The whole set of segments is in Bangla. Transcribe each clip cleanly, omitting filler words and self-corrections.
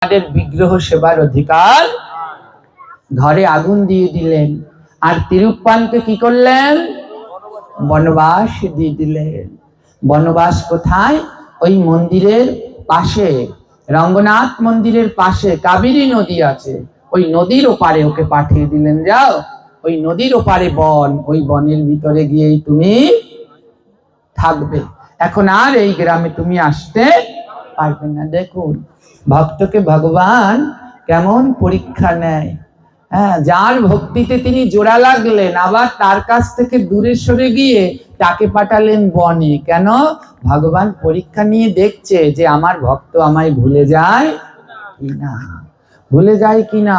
আমাদের বিগ্রহ সেবার অধিকার। ঘরে আগুন দিয়ে দিলেন আর তিরুপ্পানকে কি করলেন? বনবাস দিয়ে দিলেন। বনবাস কোথায়? ওই মন্দিরের পাশে, রঙ্গনাথ মন্দিরের পাশে কাবেরী নদী আছে, ওই নদীর ওপারে ওকে পাঠিয়ে দিলেন। যাও, ওই নদীর ওপারে বন, ওই বনের ভিতরে গিয়েই তুমি থাকবে। এখন আর এই গ্রামে তুমি আসতে পারবে না। দেখুন ভক্তকে ভগবান কেমন পরীক্ষা নেয়। হ্যাঁ, যার ভক্তিতে তিনি জোড়া লাগলেন, আবার তার কাছ থেকে দূরে সরে গিয়ে তাকে পাঠালেন বনে। কেন? ভগবান পরীক্ষা নিয়ে দেখছে যে আমার ভক্ত আমায় ভুলে যায় কিনা, ভুলে যায় কিনা।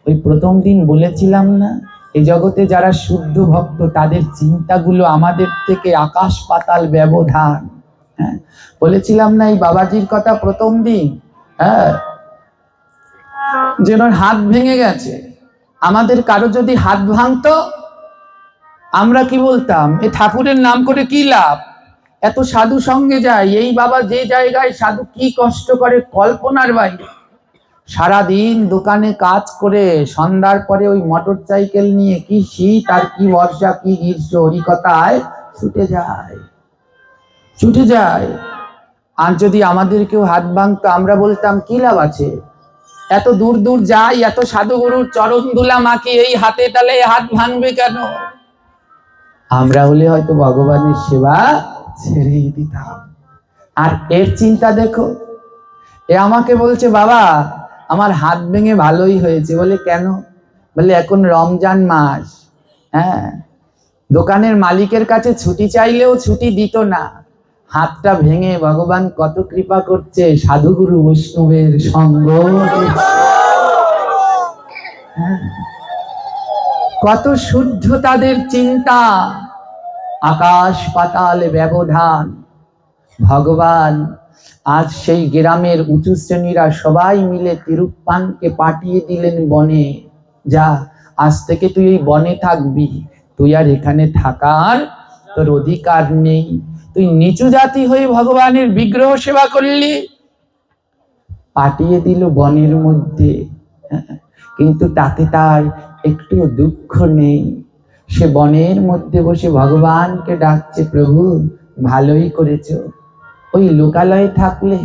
ওই প্রথম দিন বলেছিলাম না, এই জগতে যারা শুদ্ধ ভক্ত তাদের চিন্তাগুলো আমাদের থেকে আকাশ পাতাল ব্যবধান। হ্যাঁ, বলেছিলাম না এই বাবাজির কথা প্রথম দিন। হ্যাঁ, যেন হাত ভেঙে গেছে। আমাদের কারো যদি হাত ভাঙতো, আমরা কি বলতাম? এ ঠাকুরের নাম করে কি লাভ? এত সাধু সঙ্গে যায়, এই বাবা যে জায়গায় সাধু কি কষ্ট করে কল্পনার বাইরে। সারাদিন দোকানে কাজ করে সন্ধ্যার পরে ওই মোটর সাইকেল নিয়ে কি শীত আর কি বর্ষা কি গ্রীষ্ম হরিকথায় ছুটে যায়, ছুটে যায়। আর যদি আমাদের কেউ হাত ভাঙতো, আমরা বলতাম কি লাভ আছে? এত দূর দূর যাই, এত সাধুগুরুর চরণ দুলা মাকে, এই হাতে তালে হাত ভাঙবে কেন? আমরা হলে হয়তো ভগবানের সেবা ছেড়েই দিতাম। আর এর চিন্তা দেখো, এ আমাকে বলছে বাবা আমার হাত ভেঙে ভালোই হয়েছে। বলে কেন? বলে এখন রমজান মাস। হ্যাঁ, দোকানের মালিকের কাছে ছুটি চাইলেও ছুটি দিত না। হাতটা ভেঙে ভগবান কত কৃপা করছে, সাধুগুরু বৈষ্ণবের সঙ্গ। হ্যাঁ, কত শুদ্ধ তাদের চিন্তা, আকাশ পাতাল ব্যবধান। ভগবান আজ সেই গ্রামের উঁচু শ্রেণীরা সবাই মিলে তিরুপ্পানকে পাঠিয়ে দিলেন বনে। যা, আজ থেকে তুই এই বনে থাকবি, তুই আর এখানে থাকার তোর অধিকার নেই। তুই নিচু জাতি হয়ে ভগবানের বিগ্রহ সেবা করলি। পাঠিয়ে দিল বনের মধ্যে, কিন্তু তাতে তার একটু দুঃখ নেই। সে বনের মধ্যে বসে ভগবানকে ডাকছে, প্রভু ভালোই করেছো। ওই লোকালয়ে থাকলে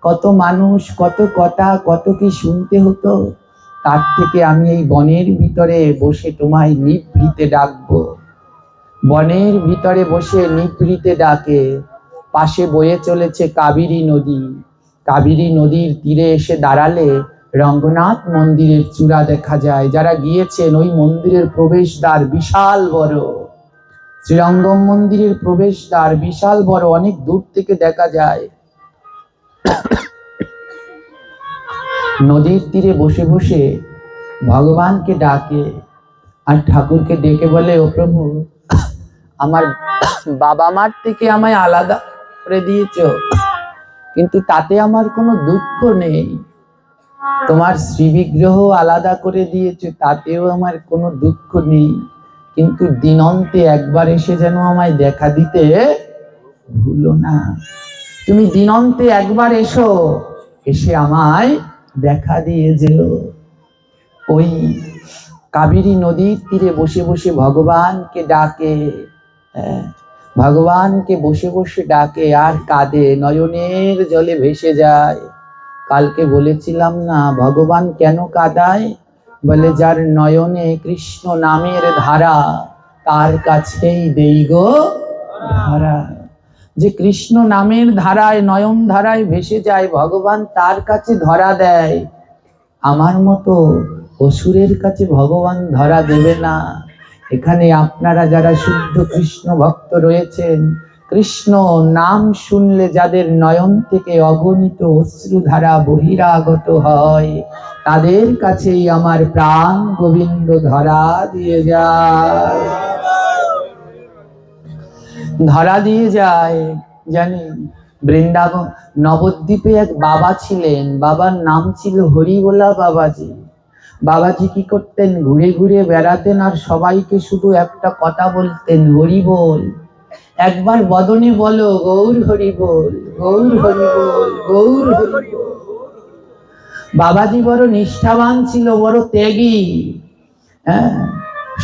কত মানুষ, কত কথা, কত কি শুনতে হতো। তার থেকে আমি এই বনের ভিতরে বসে তোমায় নিভৃতে ডাকবো। বনের ভিতরে বসে নিভৃতে ডাকে। পাশে বয়ে চলেছে কাবেরী নদী। কাবেরী নদীর তীরে এসে দাঁড়ালে রঙ্গনাথ মন্দিরের চূড়া দেখা যায়। যারা গিয়েছেন, ওই মন্দিরের প্রবেশদ্বার বিশাল বড়। শ্রীরঙ্গম মন্দিরের প্রবেশদ্বার বিশাল বড়, অনেক দূর থেকে দেখা যায়। নদীর তীরে বসে বসে ভগবানকে ডাকে আর ঠাকুরকে ডেকে বলে, ও প্রভু আমার বাবা মার থেকে আমায় আলাদা করে দিয়েছ, কিন্তু তাতে আমার কোনো দুঃখ নেই। তোমার শ্রীবিগ্রহ আলাদা করে দিয়েছে, তাতেও আমার কোনো দুঃখ নেই। কিন্তু দিনন্তে একবার এসে যেন আমায় দেখা দিতে ভুলো না। তুমি দিনন্তে একবার এসো, এসে আমায় দেখা দিয়ে যেও। ওই কাবেরী নদীর তীরে বসে বসে ভগবানকে ডাকে। ভগবানকে বসে বসে ডাকে আর কাঁদে, নয়নের জলে ভেসে যায়। কালকে বলেছিলাম না ভগবান কেন কাঁদায়? বলে যার নয়নে কৃষ্ণ নামের ধারা, তার কাছেই দেই গো ধারা। যে কৃষ্ণ নামের ধারায়, নয়ন ধারায় ভেসে যায়, ভগবান তার কাছে ধরা দেয়। আমার মতো অসুরের কাছে ভগবান ধরা দেবে না। এখানে আপনারা যারা শুদ্ধ কৃষ্ণ ভক্ত রয়েছেন, কৃষ্ণ নাম শুনলে যাদের নয়ন থেকে অগণিত অশ্রুধারা বহিরাগত হয়, তাদের কাছেই আমার প্রাণ গোবিন্দ ধরা দিয়ে যায়, ধরা দিয়ে যায়। জানেন, বৃন্দাবন নবদ্বীপে এক বাবা ছিলেন, বাবার নাম ছিল হরিবোলা বাবাজি। বাবাজি কি করতেন? ঘুরে ঘুরে বেড়াতেন আর সবাইকে শুধু একটা কথা বলতেন, হরি বল। একবার বদনে বলো গৌর হরি বল, গৌর হরি বল, গৌর হরি বল। বাবাজি বড় নিষ্ঠাবান ছিল, বড় ত্যাগী। হ্যাঁ,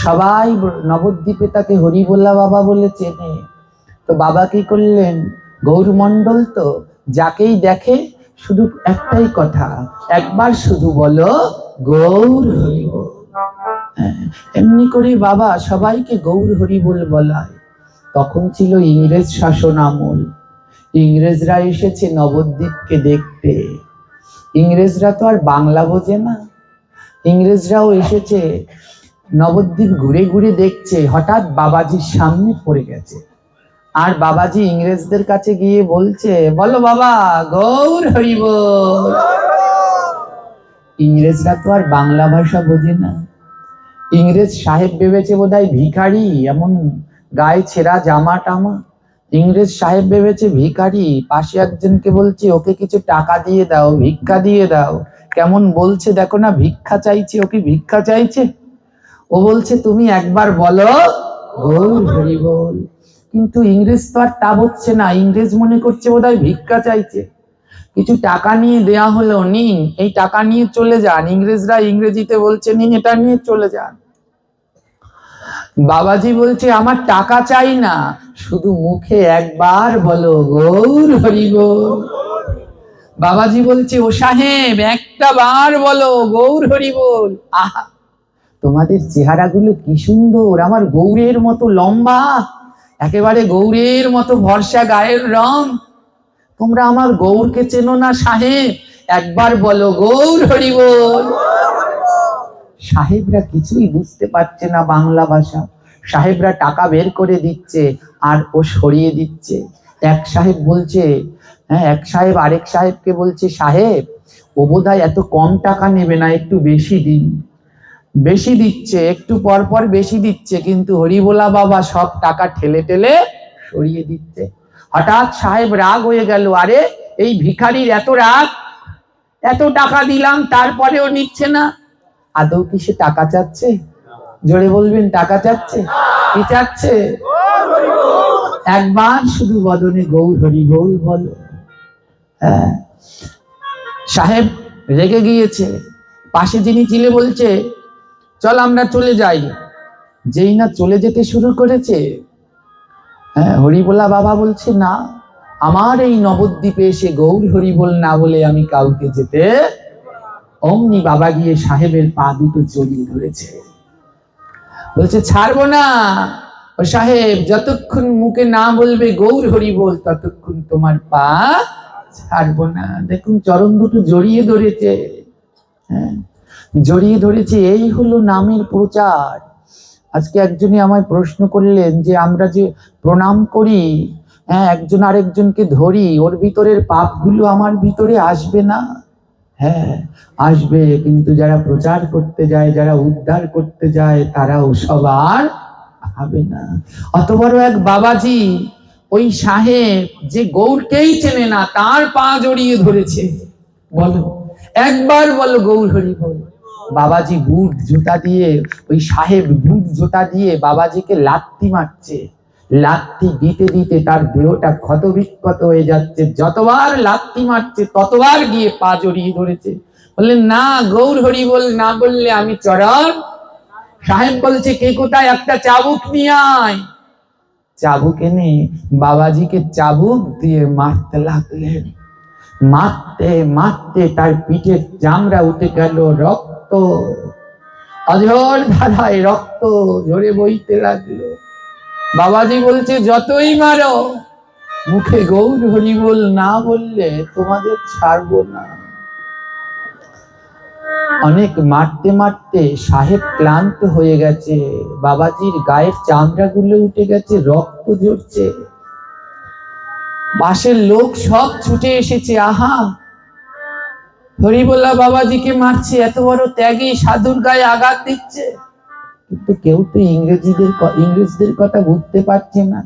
সবাই নবদ্বীপে তাকে হরিবোলা বাবা বলে চেনে। তো বাবা কি করলেন, গৌরমণ্ডল তো যাকেই দেখে শুধু একটাই কথা, একবার শুধু বলো গৌর হরি বল। এমনি করে বাবা সবাইকে গৌর হরি বল বলায়। তখন ছিল ইংরেজ শাসন আমল, ইংরেজরা এসেছে নবদ্বীপকে দেখতে। ইংরেজরা তো আর বাংলা বোঝে না, ইংরেজরাও এসেছে নবদ্বীপ ঘুরে ঘুরে দেখছে। হঠাৎ বাবাজির সামনে পড়ে গেছে, আর বাবাজি ইংরেজদের কাছে গিয়ে বলছে, বলো বাবা গৌর হরি বল। ইংরেজরা তো আর বাংলা ভাষা বোঝে না। ইংরেজ সাহেব ভেবেছে বোধহয় ভিখারি, এমন গায়ে ছেঁড়া জামা টামা। ইংরেজ সাহেব ভেবেছে ভিখারি, পাশে একজনকে বলছে ওকে কিছু টাকা দিয়ে দাও, ভিক্ষা দিয়ে দাও। কেমন বলছে দেখো না, ভিক্ষা চাইছে, ওকে ভিক্ষা চাইছে। ও বলছে তুমি একবার বলো গৌর হরি বল। কিন্তু ইংরেজ তো আর তা হচ্ছে না, ইংরেজ মনে করছে বোধহয় ভিক্ষা চাইছে। কিছু টাকা নিয়ে দেয়া হলো, নিন এই টাকা নিয়ে চলে যান। ইংরেজরা ইংরেজিতে বলছে নিন এটা নিয়ে চলে যান। বাবাজি বলছে আমার টাকা চাই না, শুধু মুখে একবার বলো গৌর হরি বল। বাবাজি বলছে ও সাহেব একটা বার বলো গৌর হরি বল। আহা, তোমাদের চেহারাগুলো কি সুন্দর, আমার গৌরের মতো লম্বা, একেবারে গৌরের মতো ভরসা গায়ের রং। তোমরা আমার গৌরকে চেনো না সাহেব, একবার বলো গৌর হরি বল। সাহেবরা কিছুই বুঝতে পারছে না বাংলা ভাষা। সাহেবরা টাকা বের করে দিচ্ছে আর ও সরিয়ে দিচ্ছে। এক সাহেব বলছে, হ্যাঁ, এক সাহেব আরেক সাহেবকে বলছে, সাহেব ও বোধহয় এত কম টাকা নেবে না, একটু বেশি দিন। বেশি দিচ্ছে, একটু পর পর বেশি দিচ্ছে, কিন্তু হরিবোলা বাবা সব টাকা ঠেলে ঠেলে সরিয়ে দিচ্ছে। হঠাৎ সাহেব রাগ হয়ে গেল, আরে এই ভিখারির এত রাগ, এত টাকা দিলাম তারপরেও নিচ্ছে না। আদৌ কি সে টাকা চাচ্ছে? জোরে বলবেন, টাকা চাচ্ছে? কি চাচ্ছে? একবার শুধু বদনে গৌর হরি বল বলো। হ্যাঁ, সাহেব রেগে গিয়েছে। পাশে যিনি ছিলে বলছে চল আমরা চলে যাই। যেই না চলে যেতে শুরু করেছে, হ্যাঁ, হরিবোলা বাবা বলছে না, আমার এই নবদ্বীপে এসে গৌর হরি বল না বলে আমি কাউকে যেতে। অমনি বাবা গিয়ে সাহেবের পা দুটো জড়িয়ে ধরেছে, বলছে ছাড়বো না। ও সাহেব যতক্ষণ মুখে না বলবে গৌর হরি বল ততক্ষণ তোমার পা ছাড়বো না। দেখুন চরণ দুটো জড়িয়ে ধরেছে, হ্যাঁ, জড়িয়ে ধরেছে। এই হলো নামের প্রচার। আজকে একজনই আমায় প্রশ্ন করলেন যে আমরা যে প্রণাম করি, হ্যাঁ, একজন আরেকজনকে ধরি, ওর ভিতরের পাপগুলো আমার ভিতরে আসবে না? হ্যাঁ আসবে, কিন্তু যারা প্রচার করতে যায়, যারা উদ্ধার করতে যায়, তারাও সবার হবে না। অত বড় এক বাবাজি, ওই সাহেব যে গৌরকেই চেনে না তার পা জড়িয়ে ধরেছে। বলো একবার বলো গৌর হরি বল। বাবাজি বুট জুতা দিয়ে, ওই সাহেব বুট জুতা দিয়ে বাবাজিকে লাত্তি মারছে। লাত্তি দিতে দিতে তার দেহটা ক্ষত বিক্ষত হয়ে যাচ্ছে। যতবার লাত্তি মারছে ততবার গিয়ে পা জড়িয়ে ধরেছে। বললেন না, গৌর হরি বল না বললে আমি চরণ। সাহেব বলছে কে কোথায়, একটা চাবুক নিয়ে আয়। চাবুক এনে বাবাজিকে চাবুক দিয়ে মারতে লাগলেন। মারতে মারতে তার পিঠের চামড়া উঠে গেল, রক্ত অঝোর ধারায় রক্ত ঝরে বইতে লাগলো। বাবাজি বলছে যতই মারো, মুখে গৌর হরি বল না বললে তোমাদের ছাড়বো না। অনেক মারতে মারতে সাহেব ক্লান্ত হয়ে গেছে, বাবাজির গায়ের চামড়া গুলো উঠে গেছে, রক্ত ঝরছে। পাশের লোক সব ছুটে এসেছে, আহা হরিবোলা বাবাজিকে মারছে, এত বড় ত্যাগী সাধুর গায়ে আঘাত দিচ্ছে। কিন্তু কেউ তো ইংরেজদের কথা বুঝতে পারছে না।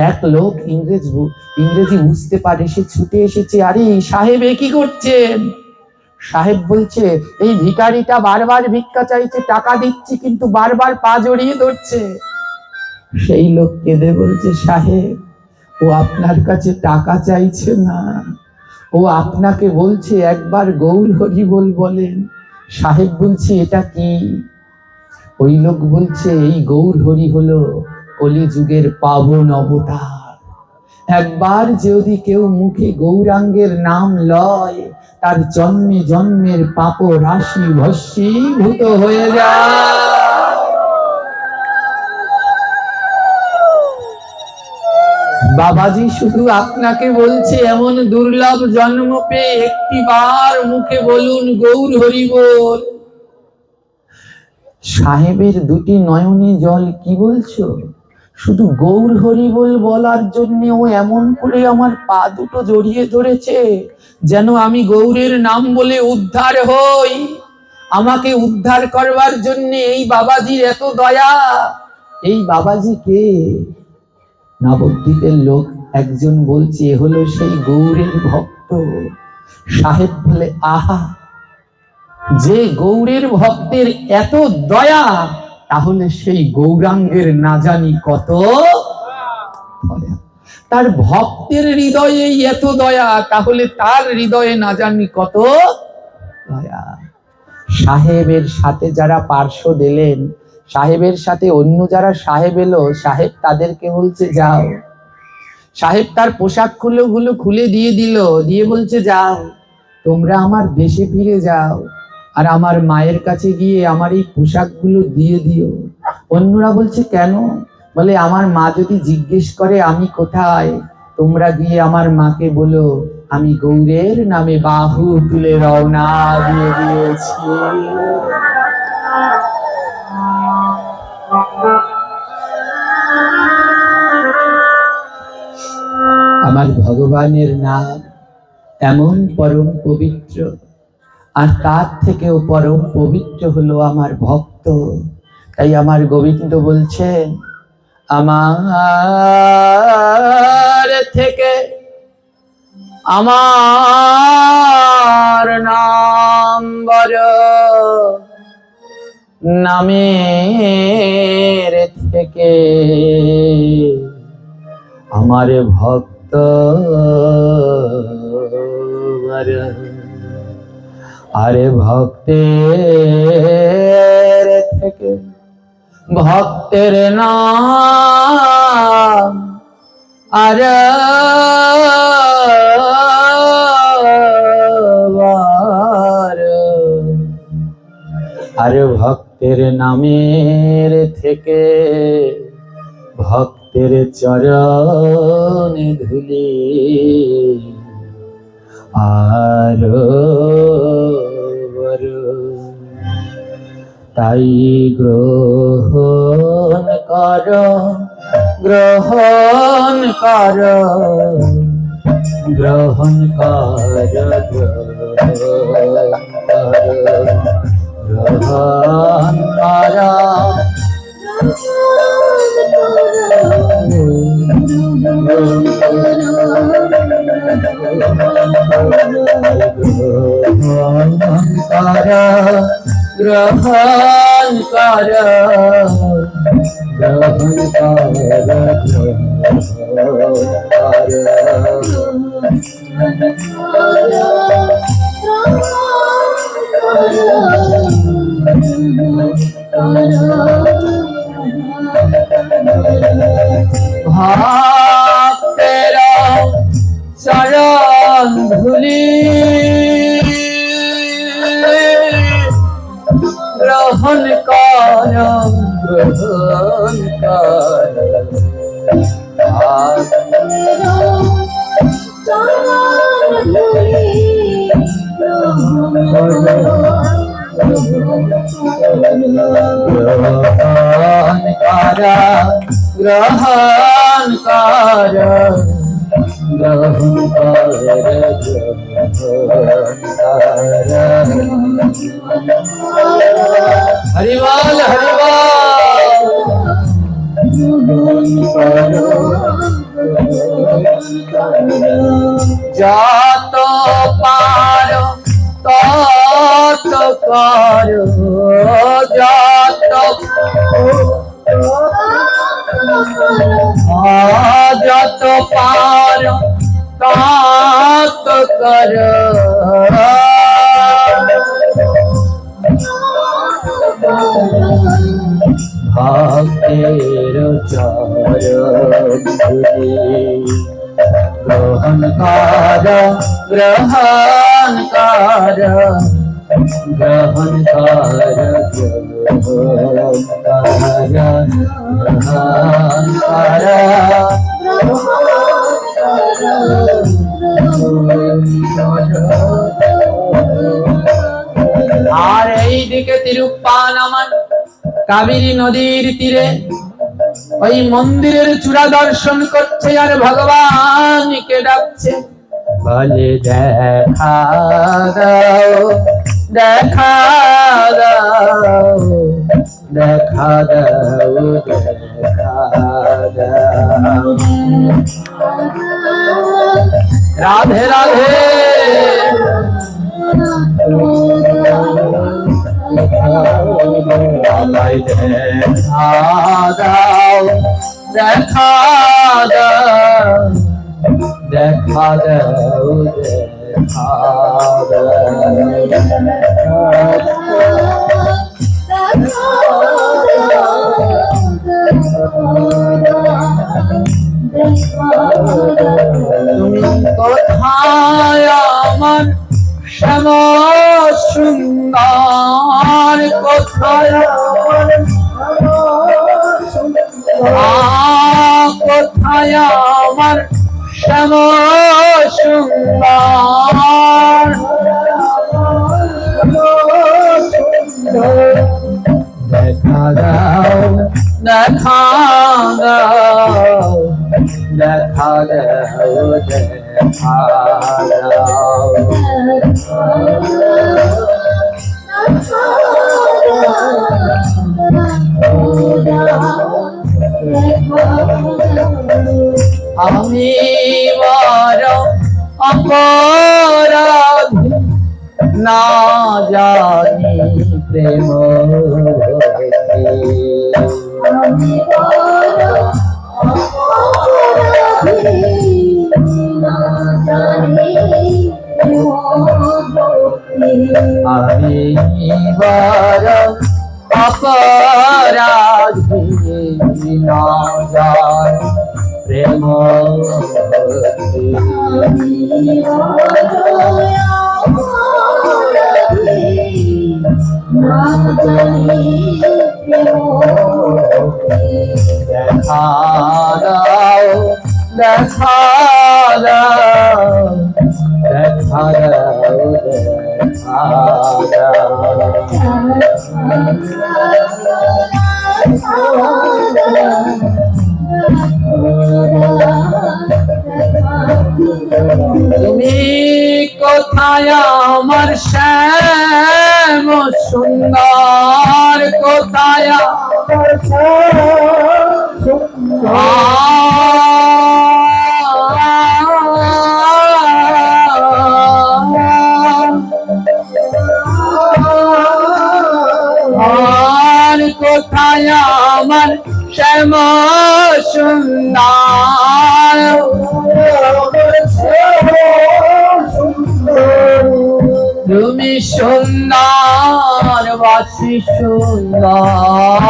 এক লোক ইংরেজি বুঝতে পারে, সে ছুটে এসেছে, আরে সাহেব এ কি করছেন? সাহেব বলছে এই ভিখারিটা বারবার ভিক্ষা চাইছে, টাকা দিচ্ছি কিন্তু বারবার পা জড়িয়ে ধরছে। সেই লোক কেঁদে বলছে সাহেব ও আপনার কাছে টাকা চাইছে না, ও ও আপনাকে বলছে একবার গৌর হরি বলেন। সাহেব বলছে এটা কি? ওই লোক বলছে এই গৌর হরি হলো কলিযুগের পাবন অবতার। একবার যদি কেউ মুখে গৌরাঙ্গের নাম লয়, তার জন্মে জন্মের পাপ রাশি ভস্মীভূত হয়ে যায়। বাবাজি শুধু আপনাকে বলছে এমন দুর্লভ জন্ম পেয়ে একটি বার মুখে বলুন গৌর হরি বল। সাহেবের দুটি নয়নে জল। কি বলছো? শুধু গৌর হরি বলার জন্য ও এমন করে আমার পা দুটো জড়িয়ে ধরেছে যেন আমি গৌরের নাম বলে উদ্ধার হই। আমাকে উদ্ধার করবার জন্য এই বাবাজির এত দয়া। এই বাবাজি কে? নবদ্বীপের লোক একজন বলছে এ হলো সেই গৌরের ভক্ত। সাহেব বলে আহা, যে গৌরের ভক্তের এত দয়া, তাহলে সেই গৌরাঙ্গের না জানি কত দয়া। তার ভক্তের হৃদয়ে এত দয়া, তাহলে তার হৃদয়ে না জানি কত দয়া। সাহেবের সাথে যারা পার্শ্ব দিলেন, সাহেবের সাথে অন্য যারা সাহেব এলো, সাহেব তাদেরকে বলছে যাও। সাহেব তার পোশাক খুলে দিয়ে দিল, দিয়ে বলছে যাও তোমরা আমার দেশে ফিরে যাও, আর আমার মায়ের কাছে গিয়ে আমার এই পোশাকগুলো দিয়ে দিও। অন্যরা বলছে কেন? বলে আমার মা যদি জিজ্ঞেস করে আমি কোথায়, তোমরা গিয়ে আমার মাকে বলো আমি গৌরের নামে বাহু তুলে রওনা দিয়ে দিয়েছি। আমার ভগবানের নাম এমন পরম পবিত্র, আর তার থেকেও পরম পবিত্র হলো আমার ভক্ত। তাই আমার গোবিন্দ বলছেন আমার থেকে আমার নাম বড়, নামের থেকে আমার ভক্ত বড়। আরে ভক্তের থেকে ভক্তের নাম আরে আরে ভক্তের নামের থেকে ভক্তের চরণে ধুলি আর তাই গ্রহণ কর, গ্রহণ কর, গ্রহণ কর, গ্রহণ কর, গ্রহণ কর, গ্রহণ ভক্তের চরণ ধুলি গ্রহণ কর, গ্রহণ কর, গ্রহণ কর, গ্রহণ কর, গ্রহণ কর, হরি বল হরি বল। যত পারো তত করো, যত যত পারো তত কর ভক্তের চরণ ধুলি গ্রহণ কর গ্রহণ কর গ্রহণ কর গ্রহণ কর আর এইদিকে তিরুপ্পান আমার কাবেরী নদীর তীরে ওই মন্দিরের চূড়া দর্শন করছে আর ভগবানকে ডাকছে, বলে দেখা দাও দেখা দাও দেখা দাও দেখা দাও। রাধে রাধে দেখা দাও দেখা দাও দেখা দাও দেখা তুমি কোথায় আমার শ্যাম সুন্দর, কোথায় কোথায় আমার শ্যাম সুন্দর, দেখা দাও দেখা দাও দেখা দাও দেখা দাও। আমি বড় অপরাধী না জানি প্রেম, আমি বড় অপরাধী না জানি আমি বড় অপরাধী না জানি প্রেম, দেখা দাও দেখা দাও দেখা দাও দেখা তুমি কোথায় আমার শ্যাম সুন্দর, কোথায় আমার শ্যাম সুন্দর, কোথায় আমার শ্যাম সুন্দর, তুমি সুন্দর বাসি সুন্দর,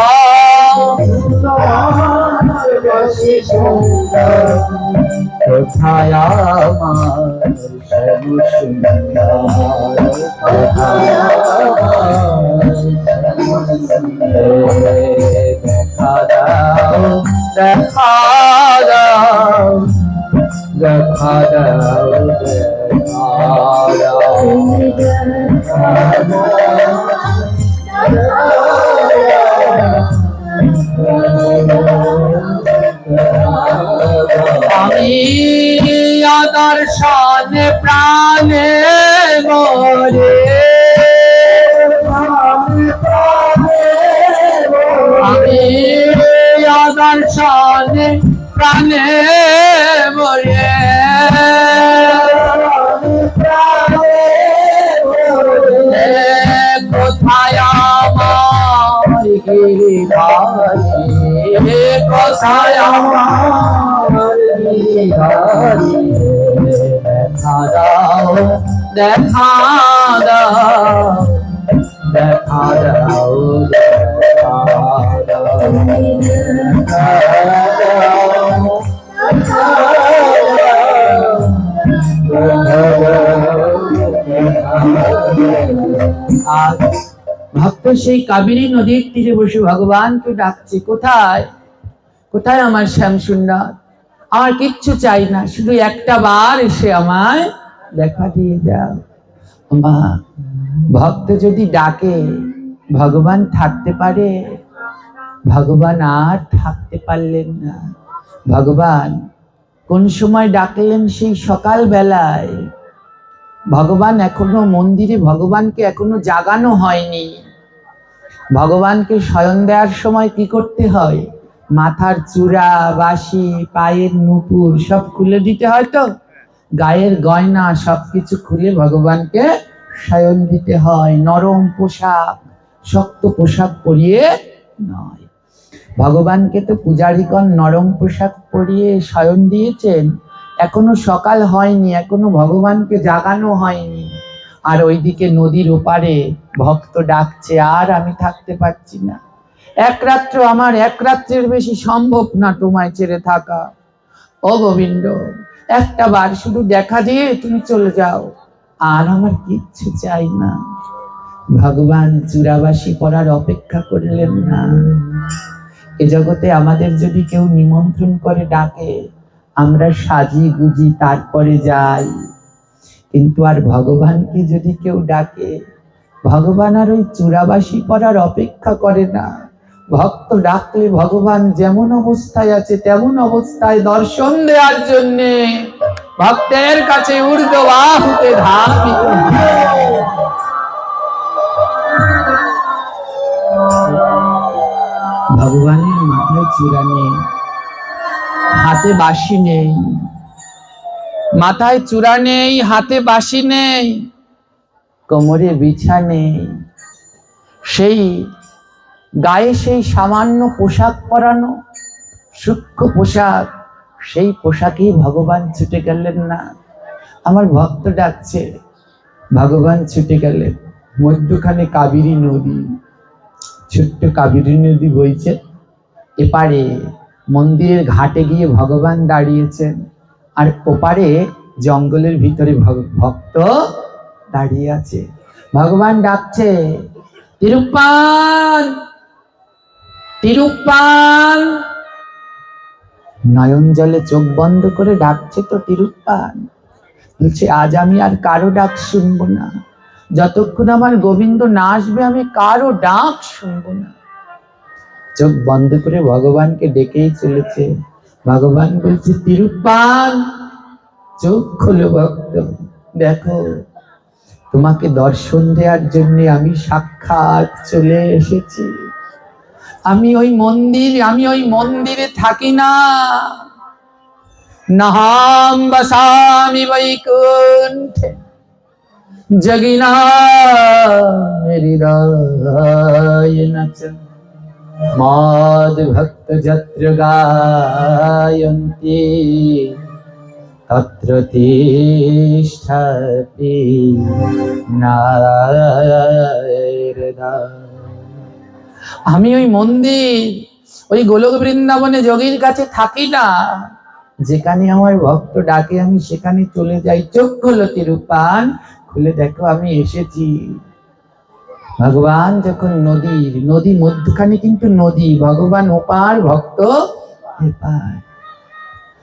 কোথায় আমার শ্যাম সুন্দর, কোথায় দেখা দাও দেখা দাও দেখা দাও দেখা আমি আদর্শনে প্রাণে মরে, আমি আদর্শনে প্রাণে মরে, কোথায় আমার গিরিধারী, কোথায় আমার গিরিধারী, দেখা দাও, দেখা দাও, দেখা দাও, দেখা দাও, দেখা দাও, আজ ভক্ত সেই কাবেরী নদীর তীরে বসে ভগবানকে ডাকছে, কোথায় কোথায় আমার শ্যাম সুন্দর, আমার কিচ্ছু চাই না, শুধু একটা বার এসে আমায় দেখা দিয়ে যাও। মা, ভক্ত যদি ডাকে ভগবান থাকতে পারে? ভগবান আর থাকতে পারলেন না। ভগবান কোন সময় ডাকলেন? সেই সকাল বেলায়। ভগবান এখনো মন্দিরে, ভগবানকে এখনো জাগানো হয়নি। ভগবানকে শয়ন দেওয়ার সময় কি করতে হয়? মাথার চূড়া, বাঁশি, পায়ের নুপুর সব খুলে দিতে হয়, তো গায়ের গয়না সবকিছু খুলে ভগবানকে শয়ন দিতে হয়। নরম পোশাক, শক্ত পোশাক পরিয়ে নয়। ভগবানকে তো পূজারীগণ নরম পোশাক পরিয়ে শয়ন দিয়েছেন, এখনো সকাল হয়নি, এখনো ভগবানকে জাগানো হয়নি। আর ওইদিকে নদীর ওপারে ভক্ত ডাকছে, আর আমি থাকতে পারছি না, এক রাত্র, আমার এক রাত্রের বেশি সম্ভব না তোমায় ছেড়ে থাকা। ও গোবিন্দ, একটা বার শুধু দেখা দিয়ে তুমি চলে যাও, আর আমার কিচ্ছু চাই না। ভগবান চূড়াবাসী পড়ার অপেক্ষা করলেন না। এ জগতে আমাদের যদি কেউ নিমন্ত্রণ করে ডাকে, আমরা সাজি গুজি তারপরে যাই। কিন্তু আর ভগবানকে যদি কেউ ডাকে, ভগবান আর ওই চূড়াবাসী পড়ার অপেক্ষা করে না। ভক্ত ডাকলে ভগবান যেমন অবস্থায় আছে তেমন অবস্থায় দর্শন দেওয়ার জন্যে ভক্তের কাছে ঊর্ধ্ববাহুতে ধাবিত। ভগবানের মাথায় চূড়া নেই, হাতে বাঁশি নেই, মাথায় চূড়া নেই, হাতে বাঁশি নেই, কোমরে বিছা নেই, সেই গায়ে সেই সামান্য পোশাক পরানো, সূক্ষ্ম পোশাক, সেই পোশাকেই ভগবান ছুটে গেলেন না। আমার ভক্ত ডাকছে, ভগবান ছুটে গেলেন। মধ্যখানে কাবেরী নদী, ছোট্ট কাবেরী নদী বইছে। এপারে মন্দিরের ঘাটে গিয়ে ভগবান দাঁড়িয়েছেন, আর ওপারে জঙ্গলের ভিতরে ভক্ত দাঁড়িয়ে আছে। ভগবান ডাকছে, তিরুপ্পান, তিরুপ্পান। নয়ন জলে চোখ বন্ধ করে ডাকছে তো তিরুপ্পান। বলছে, আজ আমি আর কারো ডাক শুনবো না, যতক্ষণ আমার গোবিন্দ না আসবে আমি কারো ডাক শুনবো না। চোখ বন্ধ করে ভগবানকে ডেকেই চলেছে। ভগবান বলছে, তিরুপ্পান, চোখ খোলো ভক্ত, দেখো তোমাকে দর্শন দেওয়ার জন্য আমি সাক্ষাৎ চলে এসেছি। আমি ওই মন্দিরে থাকি না। নাহাম বসামি বৈকুণ্ঠে জগিনা হৃদয় নচ মাদ ভক্ত যত্র গায়ন্তি তত্র তিষ্ঠতি নারদা। আমি ওই মন্দির, ওই গোলক বৃন্দাবনে যোগীর কাছে থাকি না। যেখানে আমার ভক্ত ডাকে আমি সেখানে চলে যাই। চোখ খোলো তিরুপ্পান, খুলে দেখো আমি এসেছি। ভগবান যখন নদী মধ্যখানে কিন্তু নদী, ভগবান ওপার, ভক্ত এপার।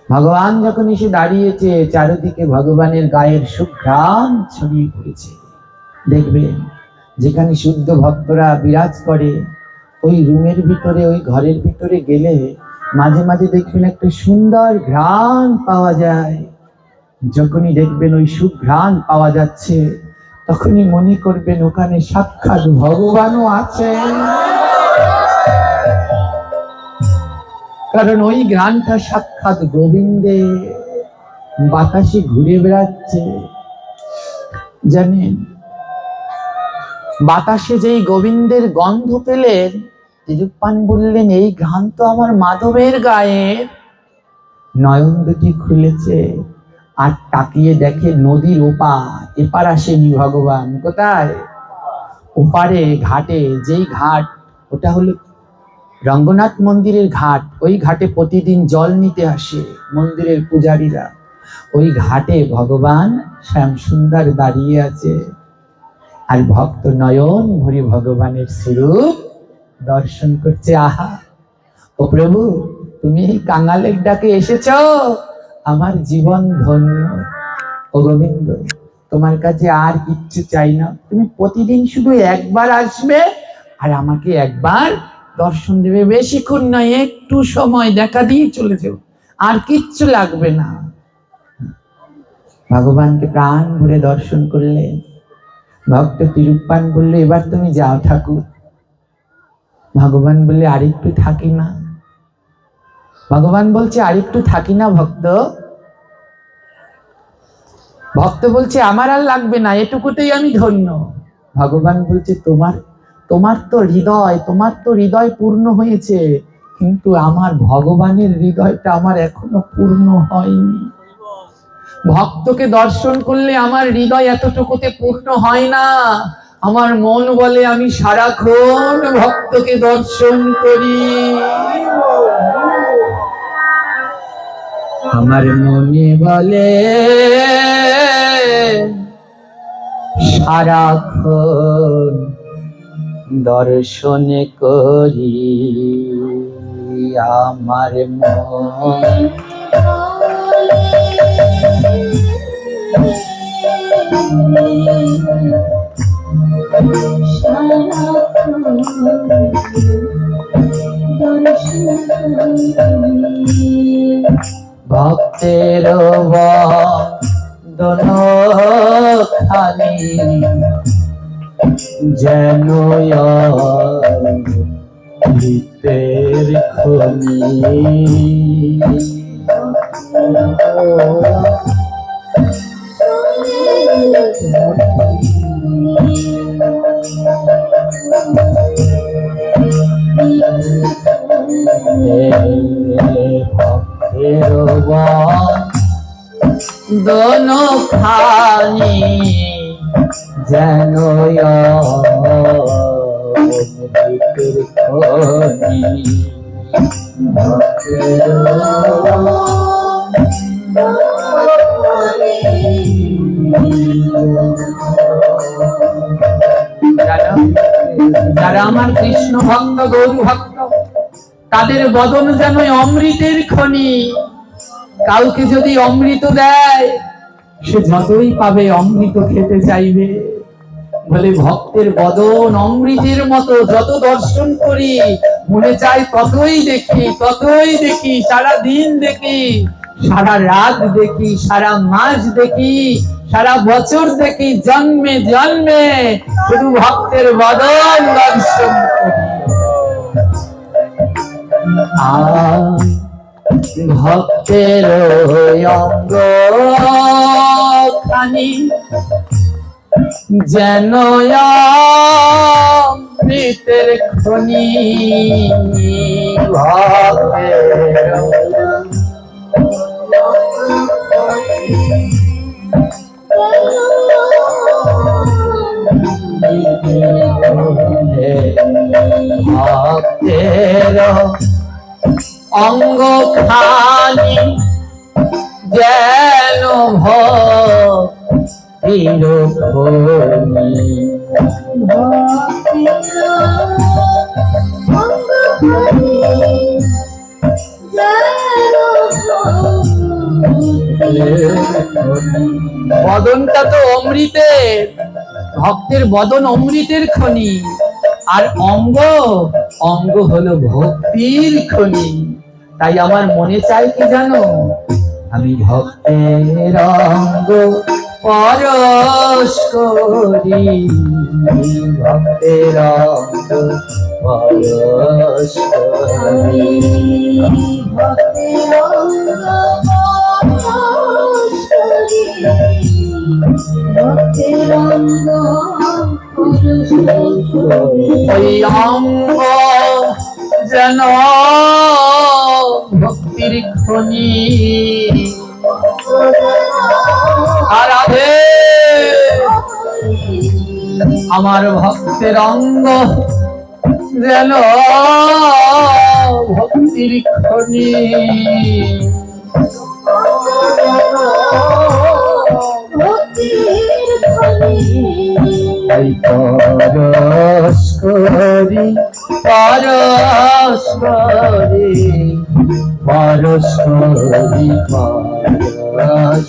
ভগবান যখন এসে দাঁড়িয়েছে, চারিদিকে ভগবানের গায়ের সুঘ্রাণ ছড়িয়ে পড়েছে। দেখবেন যেখানে শুদ্ধ ভক্তরা বিরাজ করে, ওই রুমের ভিতরে, ওই ঘরের ভিতরে গেলে মাঝে মাঝে দেখবেন একটা সুন্দর ঘ্রাণ পাওয়া যায়। যখনই দেখবেন ওই সুঘ্রাণ পাওয়া যাচ্ছে, তখনই মনে করবেন ওখানে সাক্ষাৎ ভগবানও আছেন। কারণ ওই ঘ্রাণটা সাক্ষাৎ গোবিন্দে বাতাসে ঘুরে বেড়াচ্ছে। জানেন, বাতাসে যেই গোবিন্দের গন্ধ পেলেন, তিরুপ্পান বললেন, এই ঘ্রাণ তো আমার মাধবের গায়ে। নয়ন দুটি খুলেছে, আর তাকিয়ে দেখে নদীর ওপার, এপার আসেনি ভগবান। কোথায়? ওপারে ঘাটে, যেই ঘাট, ওটা হলো রঙ্গনাথ মন্দিরের ঘাট। ওই ঘাটে প্রতিদিন জল নিতে আসে মন্দিরের পূজারীরা। ওই ঘাটে ভগবান শ্যামসুন্দর দাঁড়িয়ে আছে, আর ভক্ত নয়ন ভরে ভগবানের স্বরূপ দর্শন করছে। আহা, ও প্রভু, তুমি এই কাঙালের ডাকে এসেছ, আমার জীবন ধন্য। ও গোবিন্দ, তোমার কাছে আর কিচ্ছু চাই না, তুমি প্রতিদিন শুধু একবার আসবে আর আমাকে একবার দর্শন দেবে। বেশিক্ষণ নয়, একটু সময় দেখা দিয়ে চলে যাও, আর কিচ্ছু লাগবে না। ভগবানকে প্রাণ ভরে দর্শন করলেন। ভক্ত তিরুপ্পান বললে, এবার তুমি যাও ঠাকুর। ভগবান বললে, আরেকটু থাকি না। ভগবান বলছে, আরেকটু থাকি না ভক্ত। ভক্ত বলছে, আমার আর লাগবে না, এটুকুতেই আমি ধন্য। ভগবান বলছে, তোমার তো হৃদয় পূর্ণ হয়েছে, কিন্তু আমার ভগবানের হৃদয়টা আমার এখনো পূর্ণ হয়নি। ভক্তকে দর্শন করলে আমার হৃদয় এতটুকুতে পূর্ণ হয় না। আমার মন বলে আমি সারাক্ষণ ভক্তকে দর্শন করি। আমার মনে বলে সারাক্ষণ দর্শন করি। আমার মন ভক্তের বদনখানি যেন অমৃতের খনি। ভক্তের বদনখানি যেন অমৃতের খনি। যারা আমার কৃষ্ণ ভক্ত, গৌর ভক্ত, তাদের বদন যেন অমৃতের খনি। কাউকে যদি অমৃত দেয়, সে যতই পাবে অমৃত খেতে চাইবে। বলে ভক্তের বদন অমৃতের মতো, যত দর্শন করি মনে চাই ততই দেখি, সারা দিন দেখি, সারা রাত দেখি, সারা মাস দেখি, সারা বছর দেখি, জন্মে জন্মে শুধু ভক্তের বদন দর্শন করি। ভক্তের অঙ্গ খানি যেন অমৃতের খনি। ভক্তের অঙ্গ খানি যেন ভক্তির খনি। বদনটা তো অমৃতের, ভক্তের বদন অমৃতের খনি, আর অঙ্গ হলো ভক্তির খনি। তাই আমার মনে চাই কি জানো, আমি ভক্তের অঙ্গ পরশ করি। ভক্তের অঙ্গ পরশ করি। ভক্তের অঙ্গ পরশ করি। ভক্তের অঙ্গ পরশ করি। ওই অঙ্গ যেন ভক্তির খনি। রাধে আমার ভক্তের অঙ্গ যেন ভক্তির খনি পরশ করি পরশ করি পরশ করি পরশ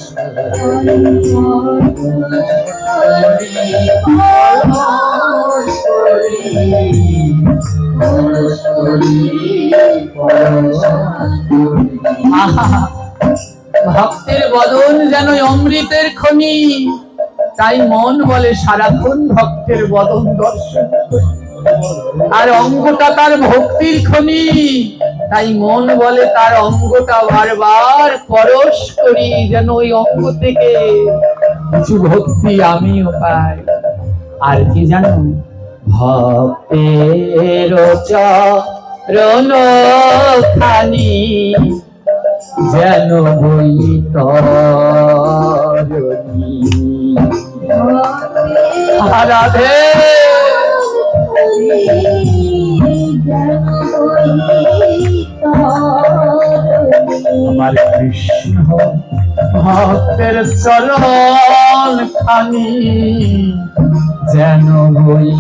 ভক্তের বদন যেন অমৃতের খনি, তাই মন বলে সারাক্ষণ ভক্তের বদন দর্শন, আর অঙ্গটা তার ভক্তির খনি, তাই মন বলে তার অঙ্গটা বারবার পরশ করি, যেন ওই অঙ্গ থেকে কিছু ভক্তি আমিও পাই। আর কি জানো, ভক্তের চরণ খানি যেন বৈতরণী। রাধে আমার কৃষ্ণ ভক্তের চরণ খানি যেন বৈতরণী।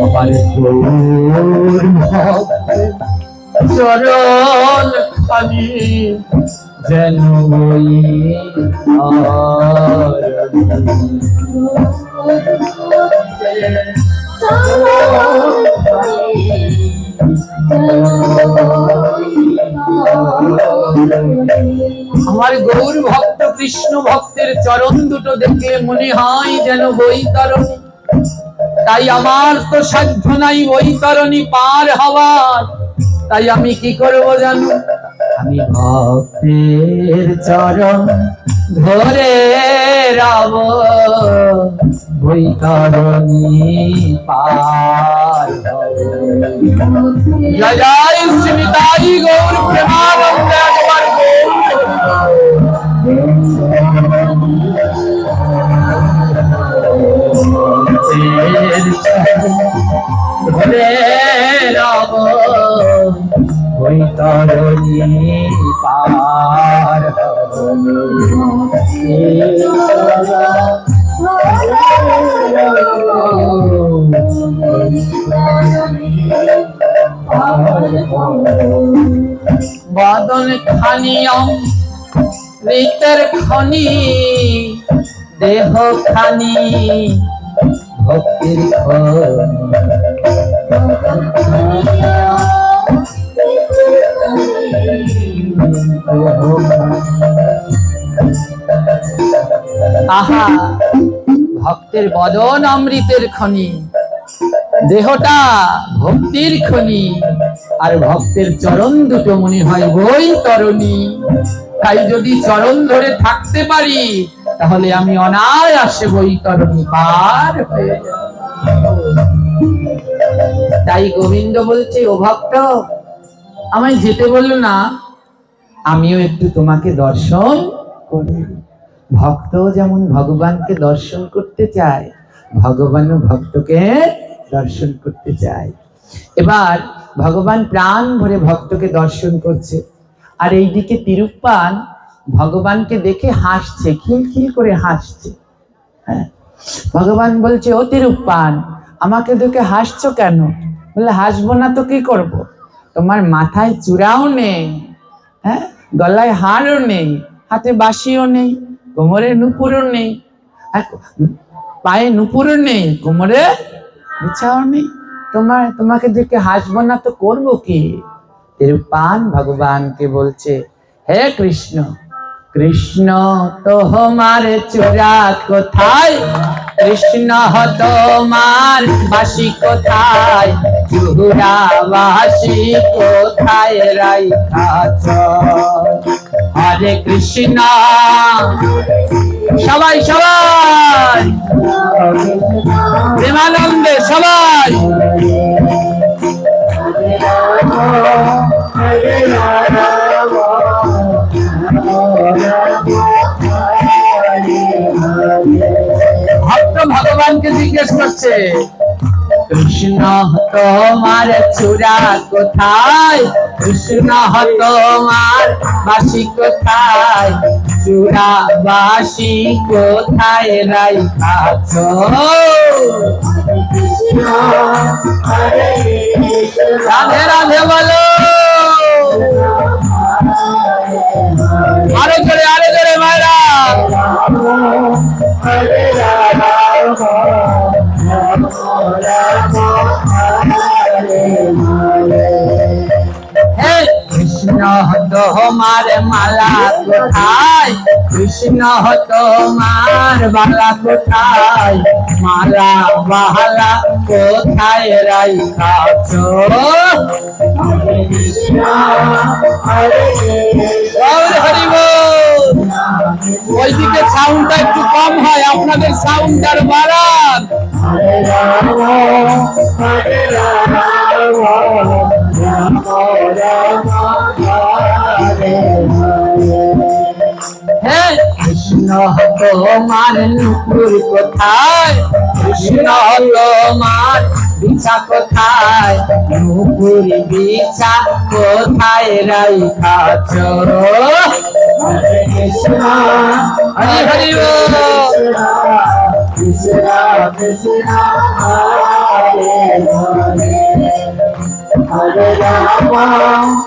আমার গৌর ভক্তের চরণ খানি যেন আমার গৌর ভক্ত কৃষ্ণ ভক্তের চরণ দুটো দেখলে মনে হয় যেন বৈতরণী। তাই আমার তো সাধ্য নাই বৈতরণী পার হওয়ার, তাই আমি কি করব জানো, আমি ভক্তের চরণ ধরে রব বৈতরণী পার হব। জয় জয় শ্রীতাই গৌর প্রেমানন্দ একবার ধরে রব বৈতরণী পার হব। বদন খানি অমৃতের খনি, দেহ খানি ভক্তির খনি। আহা, ভক্তের বদন অমৃতের খনি, দেহটা ভক্তির খনি, আর ভক্তের চরণ দুটো মনে হয় বৈতরণী। তাই যদি চরণ ধরে থাকতে পারি তাহলে আমি অনায়াসে বৈতরণী পার হয়ে যাব। তাই গোবিন্দ বলছে, ও ভক্ত আমায় যেতে বললো না, আমিও একটু তোমাকে দর্শন করি। ভক্ত যেমন ভগবানকে দর্শন করতে চায়, ভগবানও ভক্তকে দর্শন করতে চায়। এবার ভগবান প্রাণ ভরে ভক্তকে দর্শন করছে, আর এইদিকে তিরুপ্পান ভগবানকে দেখে হাসছে, খিলখিল করে হাসছে। হ্যাঁ, ভগবান বলছে, ও তিরুপ্পান আমাকে দেখে হাসছো কেন? বলে, হাসবো না তো কি করব, তোমার মাথায় চূড়াও নেই, হ্যাঁ, গলায় হারও নেই, হাতে বাঁশিও নেই, কোমরে নুপুরও নেই, পায়ে নুপুরও নেই, কোমরে বিছাও নেই, তোমাকে দেখে হাসবো না তো করবো কি? তিরুপ্পান ভগবানকে বলছে, হে কৃষ্ণ, কৃষ্ণ তোমার চূড়া কোথায়, কৃষ্ণ তোমার বাঁশি কোথায়, চূড়া বাঁশি কোথায় রাইখাছ? হরে কৃষ্ণ সবাই সবাই প্রেমানন্দে সবাই ভক্ত ভগবানকে জিজ্ঞেস করছে, কৃষ্ণ তোমার চূড়া কোথায়? কৃষ্ণ তোমার বাসি কোথায়? চূড়া বাসি কোথায় রাইখাছ? রাধে রাধে বলো, আরো জোরে মায়েরা। কৃষ্ণ তোমার মালা কোথায়? কৃষ্ণ তোমার বালা কোথায়? মালা বালা কোথায় রাইখাছ? হরি বল। ওইদিকে সাউন্ডটা একটু কম হয়, আপনাদের সাউন্ডটার বাড়ান। কৃষ্ণ তোমার নুপুর কোথায়? কৃষ্ণ তোমার বিছা কোথায়? নুপুর বিছা কোথায় রাইখাছ? হরি হরি বল।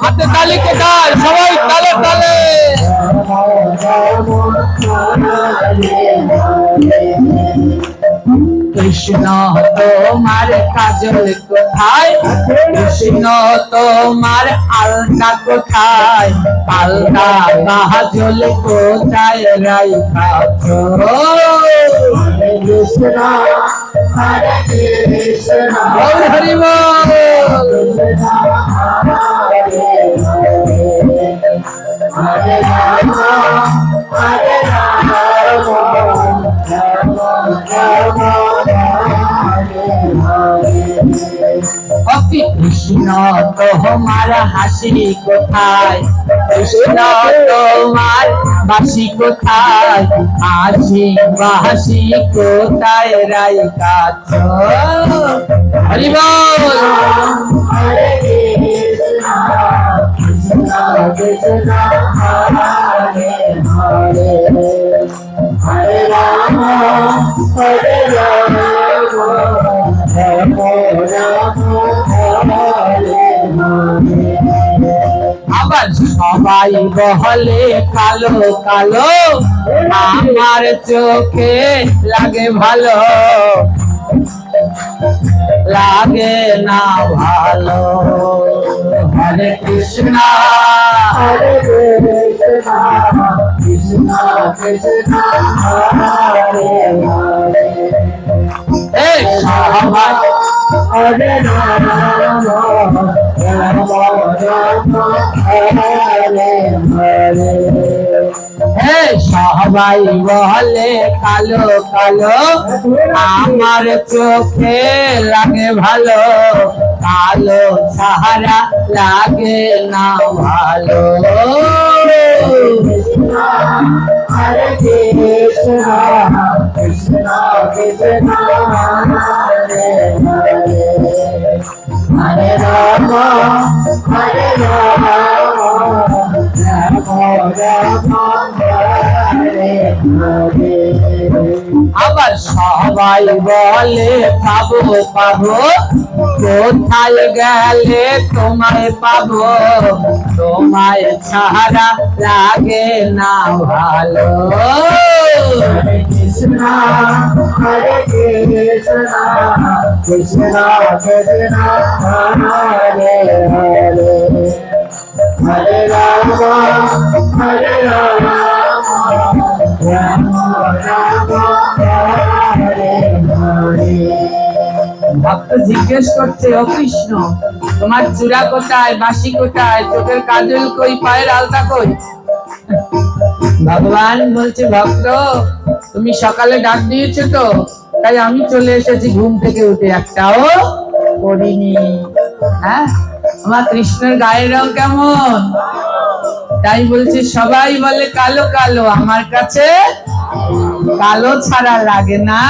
হাতে তালি কোথায়? সবাই তালে তালে। কৃষ্ণ তোমার কাজল কোথায়? কৃষ্ণ তোমার আলতা কোথায়? আলতা কাজল কোথায় রাইখাছ? হরি বল। কৃষ্ণ তোমার হাসি কোথায়? কৃষ্ণ তোমার বাসি কোথায়? হাসি বাসি কোথায় রাইখাছ? হরি বল। হরে রাম হরে রাম রাম রাম হরে হরে। আবার সবাই বলে কালো কালো, আমার চোখে লাগে ভালো, লাগে না ভালো। হরে কৃষ্ণ হরে কৃষ্ণ কৃষ্ণ কৃষ্ণ হরে হরে। সবাই হরে রাম রাম রাম হরে হরে। সবাই বলে কালো কালো, আমার চোখে লাগে ভালো, কালো ছাড়া লাগে না ভালো। হরে কৃষ্ণ কৃষ্ণ কৃষ্ণ হরে হরে। হরে রাম হরে রাম রাম রাম হরে হরে। আবার সবাই বলে পাবো পাবো, কোথায় গেলে তোমায় পাবো, তোমায় ছাড়া লাগে না ভালো। হরে কৃষ্ণ হরে কৃষ্ণ কৃষ্ণ কৃষ্ণ হরে হরে। হরে রাম হরে রাম রাম রাম হরে হরে। ভক্ত জিজ্ঞেস করছে, ও কৃষ্ণ তোমার চূড়া কোথায়? বাসি কোথায়? চোখের কাজল কই? পায়ের আলতা কই? ভগবান বলছে, ভক্ত তুমি সকালে ডাক দিয়েছো তো, তাই আমি চলে এসেছি ঘুম থেকে উঠে, একটাও করিনি। হ্যাঁ, আমার কৃষ্ণের গায়ের রং কেমন? তাই বলছে সবাই বলে কালো কালো, আমার কাছে কালো ছাড়া লাগে না।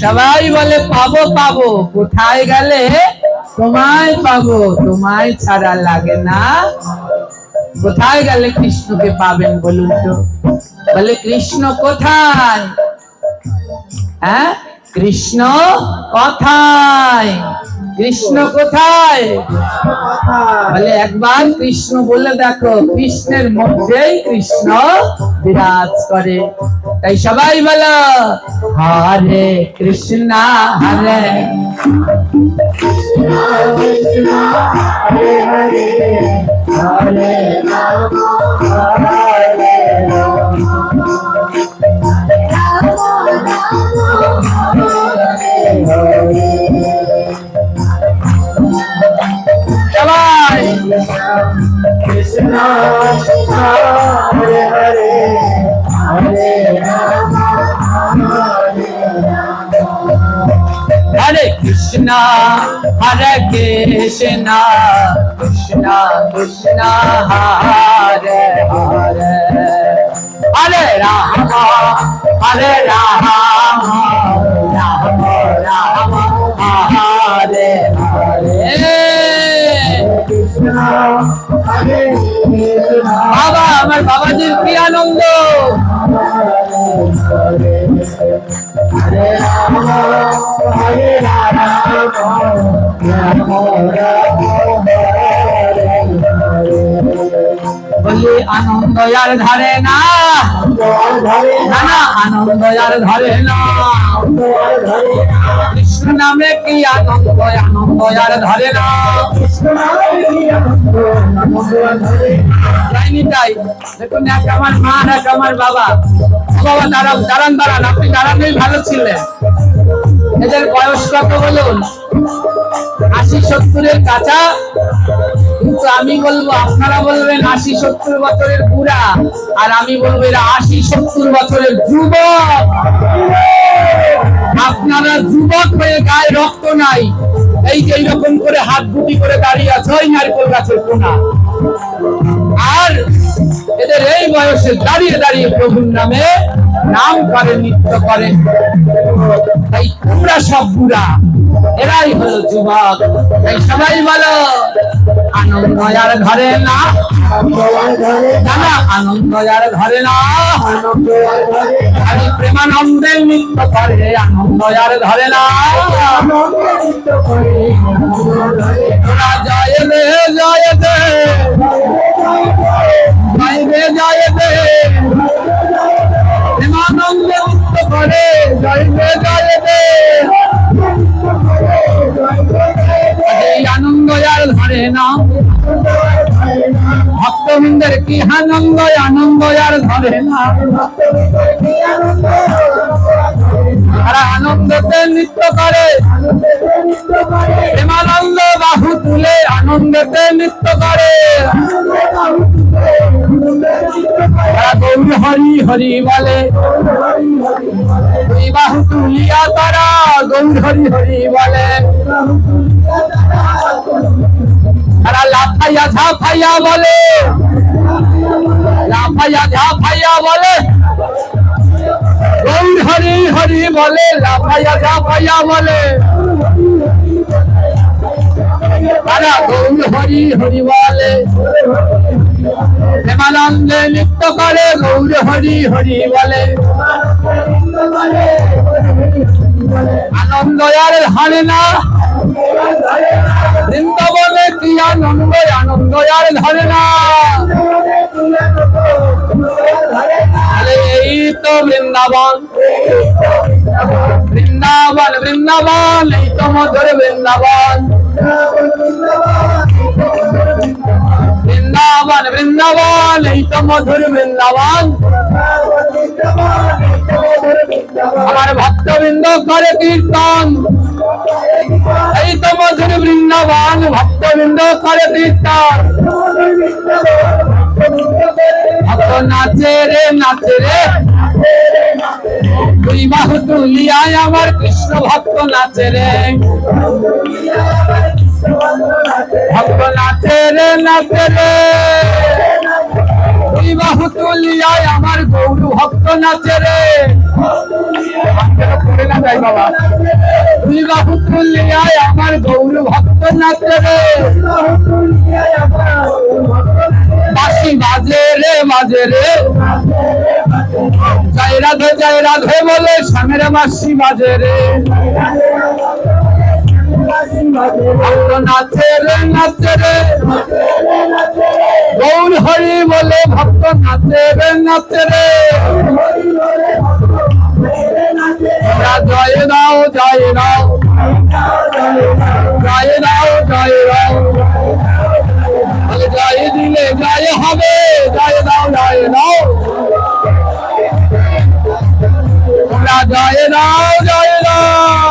সবাই বলে পাবো পাবো, কোথায় গেলে তোমায় পাবো, তোমায় ছাড়া লাগে না। কোথায় গেলে কৃষ্ণকে পাবেন বলুন তো? বলে কৃষ্ণ কোথায়? হ্যাঁ, কৃষ্ণ কোথায়? কৃষ্ণ কোথায়? বলে একবার কৃষ্ণ বলে দেখো, কৃষ্ণের মধ্যেই কৃষ্ণ বিরাজ করে। তাই সবাই বলো হরে কৃষ্ণ হরে কৃষ্ণ হরে হরে হরে রাম হরে রাম সবাই কৃষ্ণ হরে হরে হরে রাম হরে কৃষ্ণ হরে কৃষ্ণ কৃষ্ণ কৃষ্ণ হরে হরে হরে রাম হরে রাম রাম রাম হরে হরে। বাবা, আমার বাবাজির কি আনন্দ! বলি আনন্দ আর ধরে না, না না আনন্দ আর ধরে না। কৃষ্ণ নামে কি আনন্দ, আনন্দ আর ধরে না। তাই দেখুন, এক আমার মা আর এক আমার বাবা। বাবা দাঁড়ান দাঁড়ান দাঁড়ান, আপনি দাঁড়ানোই ভালো ছিলেন। এদের বয়স কত বলুন? 80-70-এর কাছা। কিন্তু আমি বলবো, আপনারা বলবেন 80-70 বছরের বুড়া, আর আমি বলবো এরা 80-70 বছরের যুবক। আপনারা যুবক হয়ে গায়ে রক্ত নাই, এই যে এইরকম করে হাত গুটি করে দাঁড়িয়ে আছে ওই নারকেল গাছের কোনা। আর এদের এই বয়সে দাঁড়িয়ে দাঁড়িয়ে প্রভুর নামে নাম করে, নৃত্য করে। তাই তোমরা সব বুড়া, এরাই হলো যুবক। তাই সবাই বলো আনন্দ আর ধরে না, না আনন্দ আর ধরে না। প্রেমানন্দে নৃত্য করে, আনন্দ আর ধরে না। জয় দে জয় দে জয় দে জয় দে, প্রেমানন্দে নৃত্য করে, জয় দে জয় দে। এই আনন্দ আর ধরে না। ভক্তবৃন্দের কি আনন্দ, আনন্দ আর ধরে না। তারা আনন্দতে নৃত্য করে, প্রেমানন্দ বাহু তুলে আনন্দতে নৃত্য করে। তারা গৌর হরি হরি বলে, বাহু তুলিয়া তারা গৌর হরি হরি বলে। তারা লাফাইয়া ঝাঁপাইয়া বলে, লাফাইয়া ঝাঁপাইয়া বলে, গৌর হরি হরি বলে, লাফাইয়া ঝাঁপাইয়া বলে। তারা গৌর হরি হরি বলে, প্রেমানন্দে নৃত্য করে, গৌর হরি হরি বলে। আনন্দ আর ধরে না। বৃন্দাবনে কি আনন্দ, আনন্দ আর ধরে না। এই তো বৃন্দাবন, বৃন্দাবন বৃন্দাবন, এই তো মধুর বৃন্দাবন। বৃন্দাবন বৃন্দাবন, এই তো মধুর বৃন্দাবন। আমার ভক্তবৃন্দ করে কীর্তন, এই তো মধুর বৃন্দাবন ভক্তবৃন্দ করে তীর্থন, ভক্ত নাচে রে নাচে রে, দুই বাহু তুলিয়ায় আমার কৃষ্ণ ভক্ত নাচে রে, ভক্ত নাচে রে নাচে রে, দুই বাহু তুলিয়ায় আমার গৌর ভক্ত নাচে রে, না যাই বাবা, দুই বাহু তুলিয়ায় আমার গৌর ভক্ত নাচে রে, বাঁশি বাজে রে বাজে রে, জয় রাধে বলে স্বামীর বাঁশি বাজে রে, ভক্ত নাচে রে নাচে রে, গৌর হরি বলে ভক্ত নাচে রে নাচে রে, জয় দাও জয় দাও, জয় দাও জয় দাও, জয় দিলে জয় হবে, জয় দাও জয় দাও, জয় দাও জয় দাও,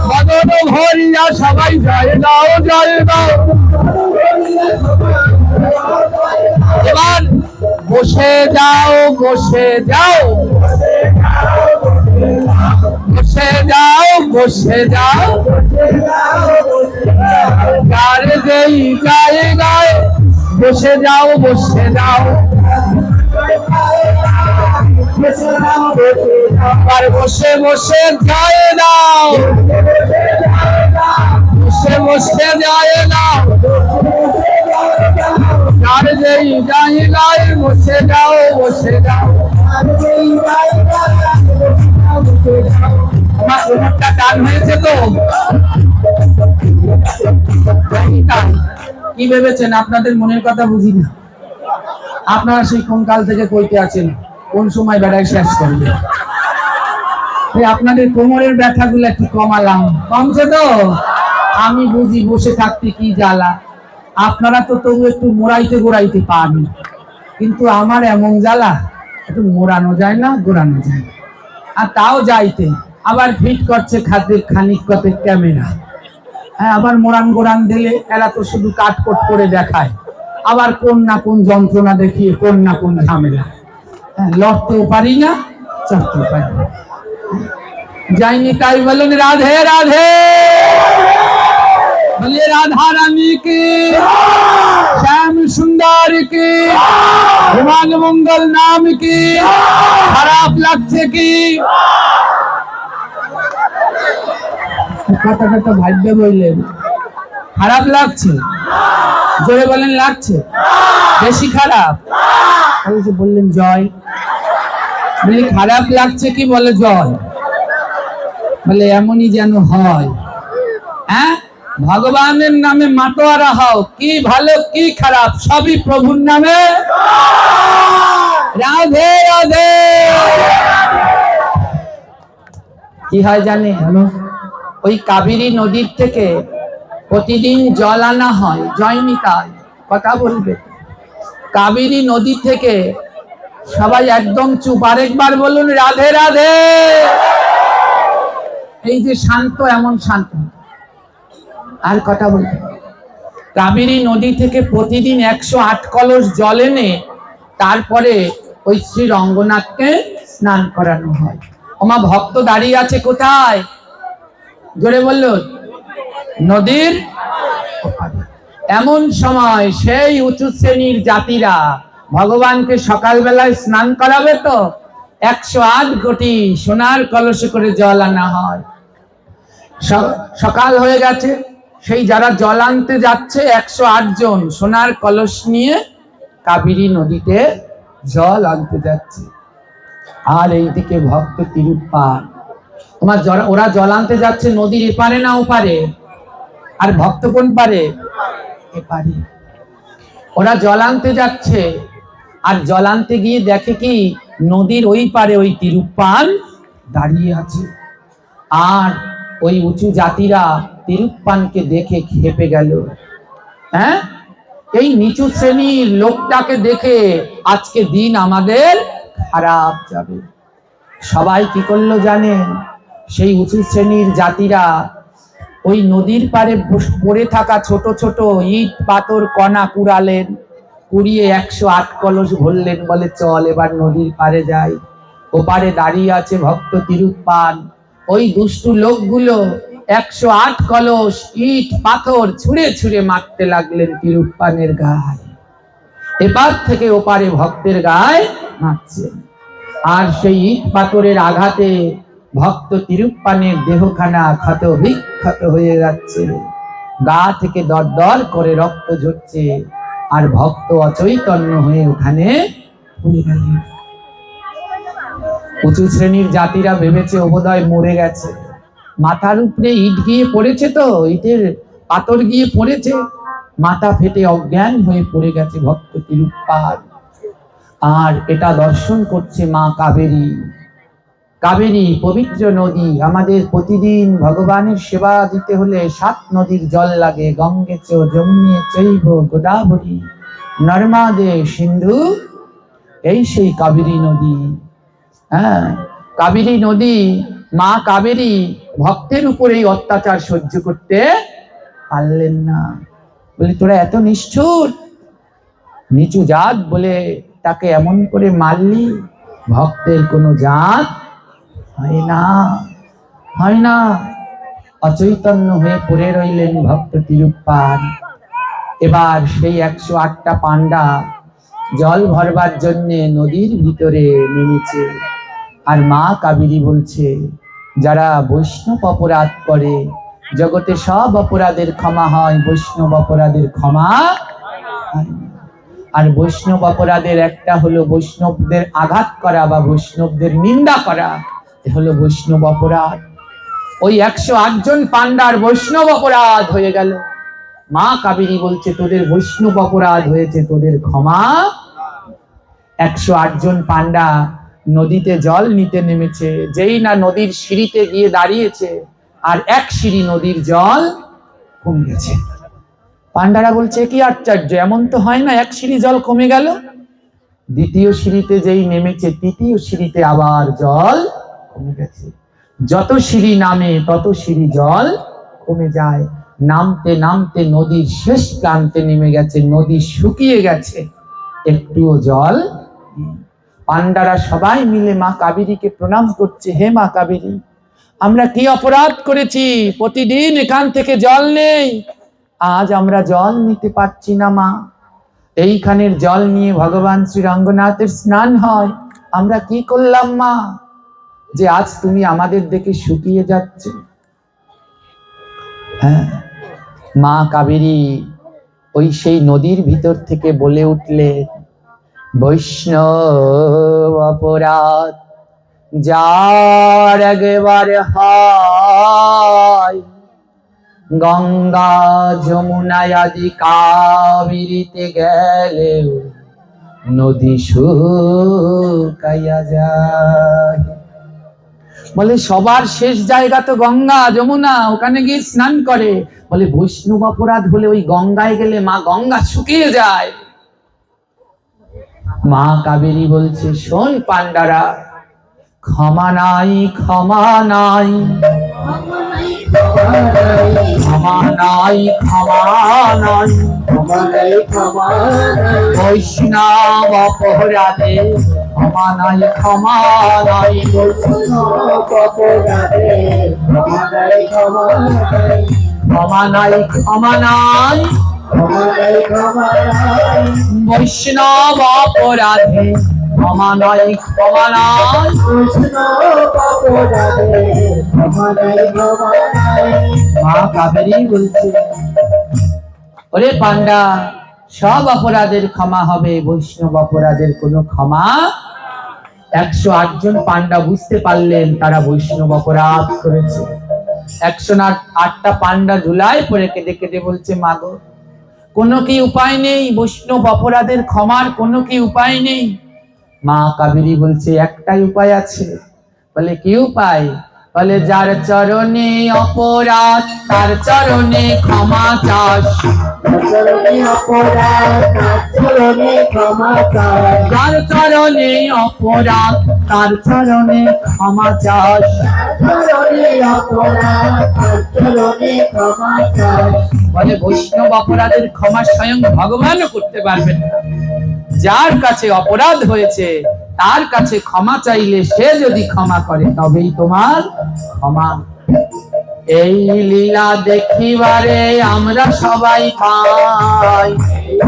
মদন ভরিয়া সবাই জয় দাও জয় দাও। এবার বসে যাও বসে যাও, বসে যাও বসে যাও, গার দেই গায়ে গায়ে, বসে যাও বসে যাও, আর বসে বসে যায় দাও, বসে বসে যায় দাও, গার দেই গায়ে গায়ে, বসে যাও বসে যাও। আমার ওটা টান হয়েছে তো, কি ভেবেছেন আপনাদের মনের কথা বুঝি না? আপনারা সেই কোন কাল থেকে কইতে আছেন কোন সময় বেড়ায় শেষ করবে, আপনাদের কোমরের ব্যথাগুলো একটু কমালাম, কমছে তো? আমি বুঝি বসে থাকতে কি জ্বালা, আপনারা তো তবু একটু মোড়াইতে গোড়াইতে পান, কিন্তু আমার এমন জ্বালা, একটু মোড়ানো যায় না গোড়ানো যায়, আর তাও যাইতে আবার ফিট করছে খাদ্যের খানিক কতে ক্যামেরা, হ্যাঁ আবার মোড়ান গোড়ান দিলে এরা তো শুধু কাটকট করে দেখায়, আবার কোন না কোন যন্ত্রণা দেখিয়ে কোন না কোন ঝামেলা, হ্যাঁ লড়তেও পারি না চড়তেও পারি না, যাইনি তাই বলেন রাধে রাধে, বলে রাধা রানী কি, শ্যাম সুন্দর কি, হিমাল মঙ্গল নাম কি, খারাপ লাগছে কি? কথা কথা ভাগ্য বললেন খারাপ লাগছে, জোরে বলেন লাগছে, বেশি খারাপ, বললেন জয়, বলি খারাপ লাগছে কি, বলে জয়, বলে এমনই যেন হয়, হ্যাঁ ভগবানের নামে মাতোয়ারা হও, কি ভালো কি খারাপ সবই প্রভুর নামে, রাধে রাধে। কি হয় জানে, ওই কাবেরী নদীর থেকে প্রতিদিন জল আনা হয়, জয়নিতাই কথা বলবে, কাবেরী নদী থেকে সবাই একদম চুপ, আরেকবার বলুন রাধে রাধে। এই যে শান্ত, এমন শান্ত, আর কথা বলবে, কাবেরী নদী থেকে প্রতিদিন 108 কলস জল এনে তারপরে ওই শ্রী রঙ্গনাথকে স্নান করানো হয়। ওমা ভক্ত দাঁড়িয়ে আছে কোথায়, জোরে বলুন, নদীর এমন সময় সেই উঁচু শ্রেণীর জাতিরা ভগবানকে সকালবেলায় স্নান করাবে তো 108 কোটি সোনার কলসে করে জল আনা হয়। সকাল হয়ে গেছে, সেই যারা জল আনতে যাচ্ছে 108 জন সোনার কলস নিয়ে কাবেরী নদীতে জল আনতে যাচ্ছে, আর এইদিকে ভক্ত তিরুপ্পান, তোমার ওরা জল আনতে যাচ্ছে নদীর এপারে না ওপারে, আর ভক্ত কোন পারে, এপারে। ওরা জল আনতে যাচ্ছে, আর জল আনতে গিয়ে দেখে কি নদীর ওই পারে ওই তিরুপ্পান দাঁড়িয়ে আছে, আর ওই উঁচু জাতিরা তিরুপ্পানকে দেখে খেপে গেল, হ্যাঁ এই নিচু শ্রেণীর লোকটাকে দেখে আজকে দিন আমাদের খারাপ যাবে। সবাই কি করলো জানেন, সেই উঁচু শ্রেণীর জাতিরা ওই নদীর পারে পড়ে থাকা ছোট ছোট ইট পাথর কণা কুড়ালেন, কুড়িয়ে 108 কলস ভরলেন, বলে চল এবার নদীর পারে যাই। ওপারে দাঁড়িয়ে আছে ভক্ত তিরুপ্পান। ওই দুষ্টু লোকগুলো 108 কলস ইট পাথর ছুঁড়ে ছুঁড়ে মারতে লাগলেন তিরুপ্পানের গায়ে। এপার থেকে ওপারে ভক্তের গায়ে মারছেন, আর সেই ইট পাথরের আঘাতে ভক্ত তিরুপ্পানের দেহখানা ক্ষত বিক্ষত হয়ে যাচ্ছে, গা থেকে দরদর করে রক্ত ঝরছে, আর ভক্ত অচৈতন্য হয়ে ওখানে পড়ে গেলেন। উঁচু শ্রেণীর জাতিরা ভেবেছে ও বোধহয় মরে গেছে, মাথার উপরে ইট গিয়ে পড়েছে, তো ইটের পাথর গিয়ে পড়েছে, মাথা ফেটে অজ্ঞান হয়ে পড়ে গেছে ভক্ত তিরুপ্পান। আর এটা দর্শন করছে মা কাবেরী। কাবেরী পবিত্র নদী, আমাদের প্রতিদিন ভগবানের সেবা দিতে হলে 7 নদীর জল লাগে, গঙ্গে চ যমুনে চৈব গোদাবরী নর্মদে সিন্ধু, এই সেই কাবেরী নদী। হ্যাঁ, কাবেরী নদী, মা কাবেরী ভক্তের উপর এই অত্যাচার সহ্য করতে পারলেন না, বলে তোরা এত নিষ্ঠুর, নিচু জাত বলে তাকে এমন করে মারলি, ভক্তের কোনো জাত হয় না, হয় না। অচৈতন্য হয়ে পড়ে রইলেন ভক্ত তিরুপ্পান। এবার সেই 108টা পান্ডা জল ভরবার জন্য নদীর ভিতরে নেমেছে, আর মা কাবেরী বলছে যারা বৈষ্ণব অপরাধ করে জগতে সব অপরাধের ক্ষমা হয়, বৈষ্ণব অপরাধের ক্ষমা হয় না। আর বৈষ্ণব অপরাধের একটা হলো বৈষ্ণবদের আঘাত করা বা বৈষ্ণবদের নিন্দা করা, হলো বৈষ্ণব অপরাধ। ওই 108 জন পান্ডার বৈষ্ণব অপরাধ হয়ে গেল। মা কাবেরী বলছে তোদের বৈষ্ণব অপরাধ হয়েছে, তোদের ক্ষমা। 108 জন পান্ডা নদীতে জল নিতে নেমেছে, যেই না নদীর সিঁড়িতে গিয়ে দাঁড়িয়েছে, আর 1 সিঁড়ি নদীর জল কমে গেছে। পান্ডারা বলছে কি আশ্চর্য, এমন তো হয় না, 1 সিঁড়ি জল কমে গেল। দ্বিতীয় সিঁড়িতে যেই নেমেছে, তৃতীয় সিঁড়িতে আবার জল কমে গেছে। যত সিঁড়ি নামে তত সিঁড়ি জল কমে যায়, নামতে নামতে নদীর শেষ প্রান্তে নেমে গেছে, নদী শুকিয়ে গেছে, একটুও জল। পান্ডারা সবাই মিলে মা কাবেরীকে প্রণাম করছে, হে মা কাবেরী, আমরা কি অপরাধ করেছি, প্রতিদিন এখান থেকে জল নেই, আজ আমরা জল নিতে পারছি না মা, এইখানের জল নিয়ে ভগবান শ্রী রঙ্গনাথের স্নান হয়, আমরা কি করলাম মা, যে আজ তুমি আমাদের দেখে শুকিয়ে যাচ্ছ। হ্যাঁ, মা কাবেরী ওই সেই নদীর ভিতর থেকে বলে উঠলেন, বৈষ্ণব অপরাধ যার একবার হয়, গঙ্গা যমুনা আদি কাবেরীতে গেলেও নদী শুকাইয়া যায়। বলে সবার শেষ জায়গা তো গঙ্গা যমুনা, ওখানে গিয়ে স্নান করে, বলে বৈষ্ণব অপরাধ হলে ওই গঙ্গায় গেলে মা গঙ্গা শুকিয়ে যায়। মা কাবেরী বলছে শোন পান্ডারা, ক্ষমা নাই, ক্ষমা নাই, ক্ষমা নাই, ক্ষমা নাই, বৈষ্ণব অপরাধে ক্ষমা নাই, ক্ষমা নাই, ক্ষমা নাই, ক্ষমা নাই, বৈষ্ণব অপরাধে ক্ষমা নাই, ক্ষমা নাই। মা কাবেরী বলছে ওরে পান্ডা, সব অপরাধের ক্ষমা হবে, বৈষ্ণব অপরাধের কোনো ক্ষমা। 108 জন পান্ডা বুঝতে পারলেন তারা বৈষ্ণব অপরাধ করেছে। 108টা পান্ডা ধুলায় পড়ে কেঁদে কেঁদে বলছে মাগো, কোনো কি উপায় নেই, বৈষ্ণব অপরাধের ক্ষমার কোনো কি উপায় নেই? মা কাবেরী বলছে একটাই উপায় আছে। বলে কি উপায়? বলে যার চরণে অপরাধ তার চরণে ক্ষমা চাস, চরণে অপরাধ তার চরণে ক্ষমা চাস, যার চরণে অপরাধ তার চরণে ক্ষমা চাস। চরণে অপরাধ তার চরণে ক্ষমা চাস। বলে বৈষ্ণব অপরাধের ক্ষমা স্বয়ং ভগবানও করতে পারবেন না। যার কাছে অপরাধ হয়েছে তার কাছে ক্ষমা চাইলে সে যদি ক্ষমা করে তবেই তোমার ক্ষমা। এই লীলা দেখিবারে আমরা সবাই পাই,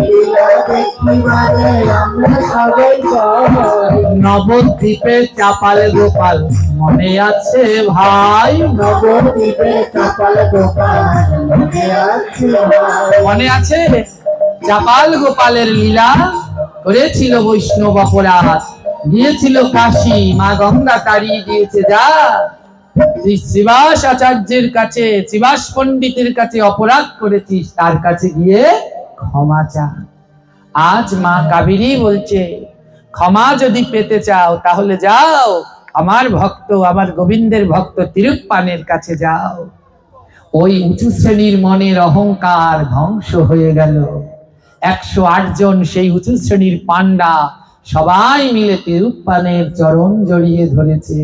লীলা দেখিবারে আমরা সবাই পাই। নবদ্বীপে চাপাল গোপাল মনে আছে ভাই, নবদ্বীপে চাপাল গোপাল মনে আছে ভাই। মনে আছে চাপাল গোপালের লীলা করেছিল বৈষ্ণব অপরাধ, গিয়েছিল কাশী, মা গঙ্গা তাড়িয়ে দিয়েছে। যা তুই শ্রীবাস আচার্যের কাছে, শ্রীবাস পণ্ডিতের কাছে অপরাধ করেছিস, তার কাছে গিয়ে ক্ষমা চা। আজ মা কাবেরী বলছে ক্ষমা যদি পেতে চাও তাহলে যাও আমার ভক্ত, আমার গোবিন্দের ভক্ত তিরুপ্পানের কাছে যাও। ওই উঁচু শ্রেণীর মনের অহংকার ধ্বংস হয়ে গেল। 108 জন সেই উঁচু শ্রেণীর পান্ডা সবাই মিলে তিরুপ্পানের চরণ জড়িয়ে ধরেছে,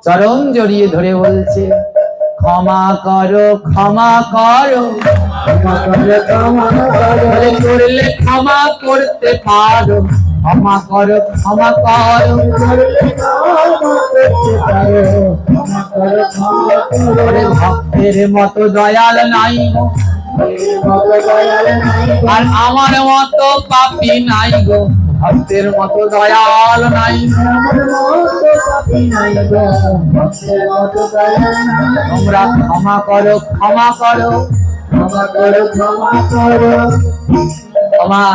চরণ জড়িয়ে ধরে বলছে ক্ষমা করো ক্ষমা করো, বলে করলে ক্ষমা করতে পারো, ক্ষমা করো ক্ষমা করো। ওরে ভক্তের মতো দয়াল নাই গো, আর আমার মতো পাপী নাই গো, ভক্তের মতো দয়াল নাই। তোমরা ক্ষমা করো ক্ষমা করো ক্ষমা।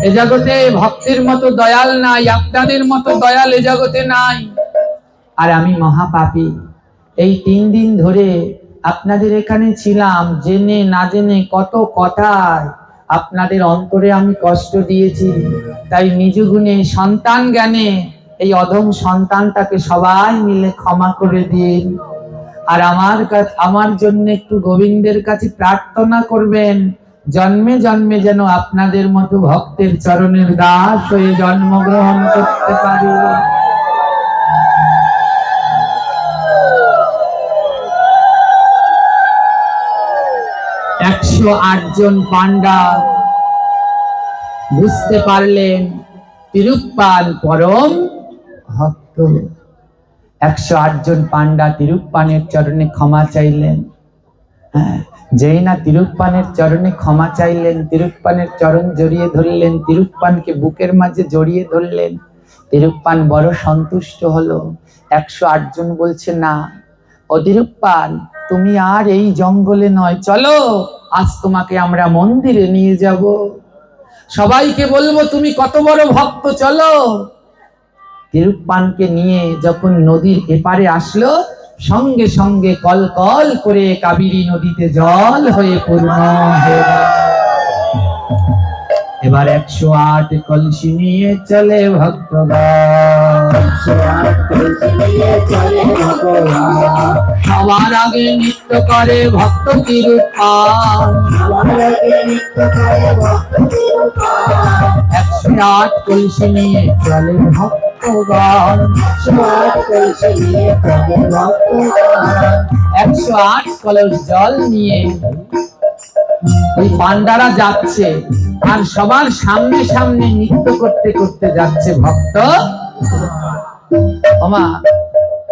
এ জগতে ভক্তের মতো দয়াল নাই, আপনাদের মতো দয়াল এ জগতে নাই। আর আমি মহাপাপী। এই 3 দিন ধরে আপনাদের এখানে ছিলাম, জেনে না জেনে কত কথায় আপনাদের অন্তরে আমি কষ্ট দিয়েছি। তাই নিজ গুণে সন্তান জ্ঞানে এই অধম সন্তানটাকে সবাই মিলে ক্ষমা করে দিন। আর আমার জন্য একটু গোবিন্দের কাছে প্রার্থনা করবেন, জন্মে জন্মে যেন আপনাদের মতো ভক্তের চরণের দাস হয়ে জন্মগ্রহণ করতে পারি। 108 জন পান্ডা বুঝতে পারলেন তিরুপ্পান পরম ভক্ত। 108 জন পান্ডা তিরুপ্পানের চরণে ক্ষমা চাইলেন। যেই না তিরুপ্পানের চরণে ক্ষমা চাইলেন, তিরুপ্পানের চরণ জড়িয়ে ধরলেন, তিরুপ্পানকে বুকের মাঝে জড়িয়ে ধরলেন, তিরুপ্পান বড় সন্তুষ্ট হলো। 108 জন বলছে না ও তিরুপ্পান, তুমি আর এই জঙ্গলে নয়, চলো আজ তোমাকে আমরা মন্দিরে নিয়ে যাব, সবাইকে বলবো তুমি কত বড় ভক্ত, চলো। তিরুপ্পানকে নিয়ে যখন নদীর এপারে আসলো, সঙ্গে সঙ্গে কল কল করে কাবেরী নদীতে জল হয়ে পূর্ণ হয়ে গেল। এবার 108 কলসি নিয়ে চলে ভক্তগণ, সবার আগে নৃত্য করে ভক্ত তিরুপ্পান। 108 কলসি নিয়ে চলে ভক্তগণ, 108 কলস জল নিয়ে ওই পান্ডারা যাচ্ছে, আর সবার সামনে সামনে নৃত্য করতে করতে যাচ্ছে ভক্ত। ওমা,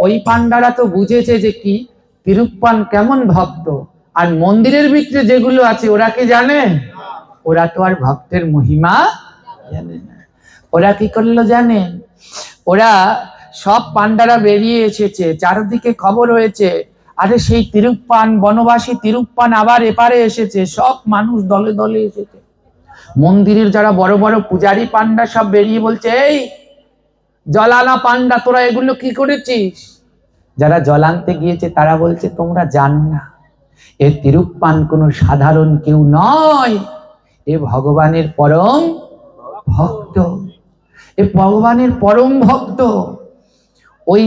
ওই পান্ডারা তো বুঝেছে যে কি তিরুপ্পান কেমন ভক্ত, আর মন্দিরের ভিতরে যেগুলো আছে ওরা কি জানে? ওরা তো আর ভক্তের মহিমা জানে না। ওরা কি করলো জানেন? ওরা সব পান্ডারা বেরিয়ে এসেছে, চারিদিকে খবর হয়েছে আরে সেই তিরুপ্পান, বনবাসী তিরুপ্পান আবার এপারে এসেছে। সব মানুষ দলে দলে এসেছে। মন্দিরের যারা বড় বড় পূজারী পান্ডা সব বেরিয়ে বলছে, এই জলানা পান্ডা, তোরা এগুলো কি করেছিস? যারা জল আনতে গিয়েছে তারা বলছে তোমরা জানো না, এ তিরুপ্পান কোনো সাধারণ কেউ নয়, এ ভগবানের পরম ভক্ত, এ ভগবানের পরম ভক্ত। ওই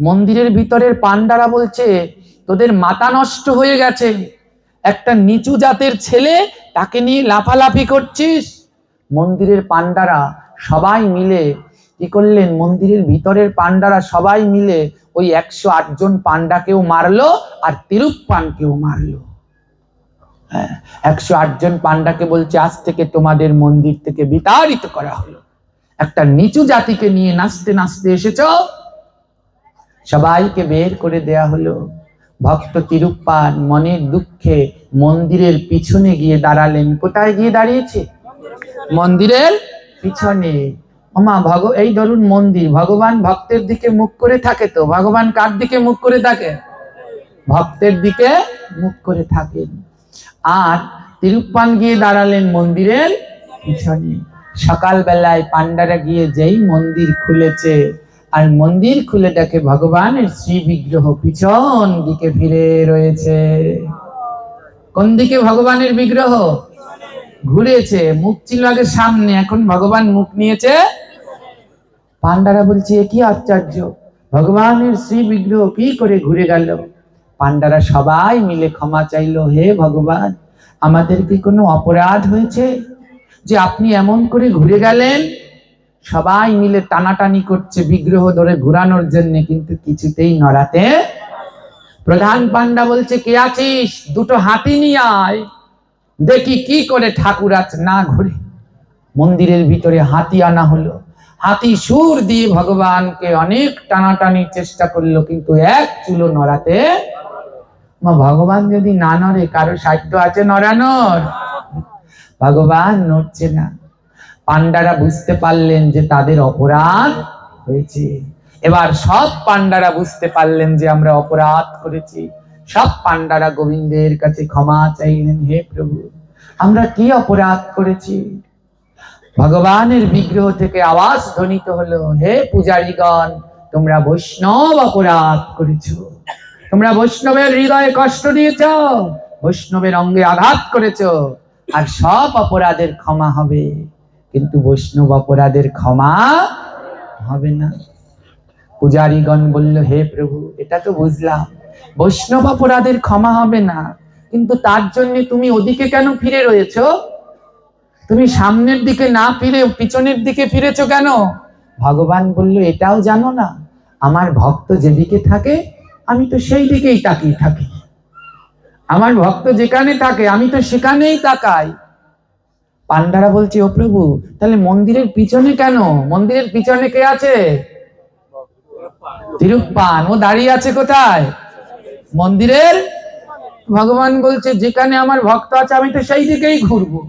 মন্দিরের ভিতরের পান্ডারা বলছে, তোদের মাথা নষ্ট হয়ে গেছে, একটা নিচু জাতের ছেলে, তাকে নিয়ে লাফালাফি করছিস। মন্দিরের পান্ডারা সবাই মিলে কি করলেন, মন্দিরের ভিতরের পান্ডারা সবাই মিলে ওই 108 জন পান্ডাকেও মারলো আর তিরুপ্পানকেও মারলো। 108 জন পান্ডাকে বলছে, আজ থেকে তোমাদের মন্দির থেকে বিতাড়িত করা হলো। একটা নিচু জাতিকে নিয়ে নাচতে নাচতে এসেছো, সবাইকে বের করে দেয়া হলো। ভক্ত তিরুপ্পান মনের দুঃখে মন্দিরের পিছনে গিয়ে দাঁড়ালেন। কোথায় গিয়ে দাঁড়িয়েছে? মন্দিরের পিছনে। ওমা এই ধরুন মন্দির, ভগবান ভক্তের দিকে মুখ করে থাকে, তো ভগবান কার দিকে মুখ করে থাকে? ভক্তের দিকে মুখ করে থাকেন। আর তিরুপ্পান গিয়ে দাঁড়ালেন মন্দিরের পিছনে। সকালবেলায় পান্ডারা গিয়ে যেই মন্দির খুলেছে, আর মন্দির খুলে দেখে ভগবানের শ্রী বিগ্রহ পিছন দিকে ফিরে রয়েছে। কোন দিকে ভগবানের বিগ্রহ? ঘুরেছে। মুখ ছিল আগে সামনে, এখন ভগবান মুখ নিয়েছে। পান্ডারা বলছে, এ কি আশ্চর্য, ভগবানের শ্রী বিগ্রহ কি করে ঘুরে গেল? পান্ডারা সবাই মিলে ক্ষমা চাইলো, হে ভগবান, আমাদের কি কোনো অপরাধ হয়েছে যে আপনি এমন করে ঘুরে গেলেন? সবাই মিলে টানাটানি করছে বিগ্রহ ধরে ঘুরানোর জন্য, কিন্তু কিছুতেই নড়াতে। প্রধান পান্ডা বলছে, কে আছিস, দুটো হাতি নিয়ে আয়, দেখি কি করে ঠাকুর আজ না ঘুরে। মন্দিরের ভিতরে হাতি আনা হলো। হাতি সুর দিয়ে ভগবানকে অনেক টানাটানির চেষ্টা করলো, কিন্তু এক চুলো নড়াতে। ভগবান যদি না নড়ে, কারো সাধ্য আছে নড়ানোর? ভগবান নড়ছে না। পান্ডারা বুঝতে পারলেন যে তাদের অপরাধ হয়েছে। এবার সব পান্ডারা বুঝতে পারলেন যে আমরা অপরাধ করেছি। সব পান্ডারা গোবিন্দের কাছে ক্ষমা চাইলেন, হে প্রভু, আমরা কি অপরাধ করেছি? ভগবানের বিগ্রহ থেকে আওয়াজ ধ্বনিত হলো, হে পূজারীগণ, তোমরা বৈষ্ণব অপরাধ করেছো, তোমরা বৈষ্ণবের হৃদয়ে কষ্ট দিয়েছ, বৈষ্ণবের অঙ্গে আঘাত করেছো, আর সব অপরাধের ক্ষমা হবে, কিন্তু বৈষ্ণব অপরাধের ক্ষমা হবে না। পূজারীগণ বলল, হে প্রভু, এটা তো বুঝলাম বৈষ্ণব অপরাধের ক্ষমা হবে না, কিন্তু তার জন্য তুমি ওদিকে কেন ফিরে রয়েছো? তুমি সামনের দিকে না ফিরে পিছনের দিকে ফিরেছো কেন? ভগবান বলল, এটাও জানো না, আমার ভক্ত যেদিকে থাকে আমি তো সেই দিকেই তাকিয়ে থাকি, আমার ভক্ত যেখানে থাকে আমি তো সেখানেই তাকাই। পান্ডারা বলছে, ও প্রভু, তাহলে মন্দিরের পিছনে কেন? মন্দিরের পিছনে কে আছে? তিরুপ্পান। ও দাঁড়িয়ে আছে কোথায়? মন্দিরের। ভগবান বলছে, যেখানে আমার ভক্ত আছে আমি তো সেই দিকেই ঘুরবো।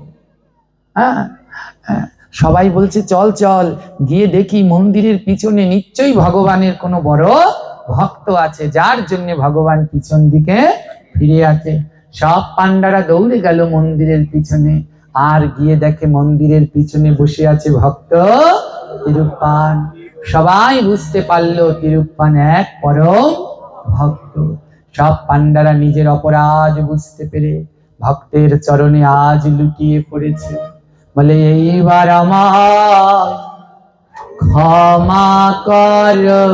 হ্যাঁ, সবাই বলছে, চল চল গিয়ে দেখি মন্দিরের পিছনে নিশ্চয়ই ভগবানের কোনো বড় ভক্ত আছে, যার জন্য ভগবান পিছন দিকে ফিরে আছে। সব পান্ডারা দৌড়ে গেল মন্দিরের পিছনে, আর গিয়ে দেখে মন্দিরের পিছনে বসে আছে ভক্ত তিরুপ্পান। সবাই বুঝতে পারলো তিরুপ্পান এক পরম ভক্ত। সব পান্ডারা নিজের অপরাধ বুঝতে পেরে ভক্তের চরণে আজ লুটিয়ে পড়েছে, বলে, এইবার আমার ক্ষমা করো,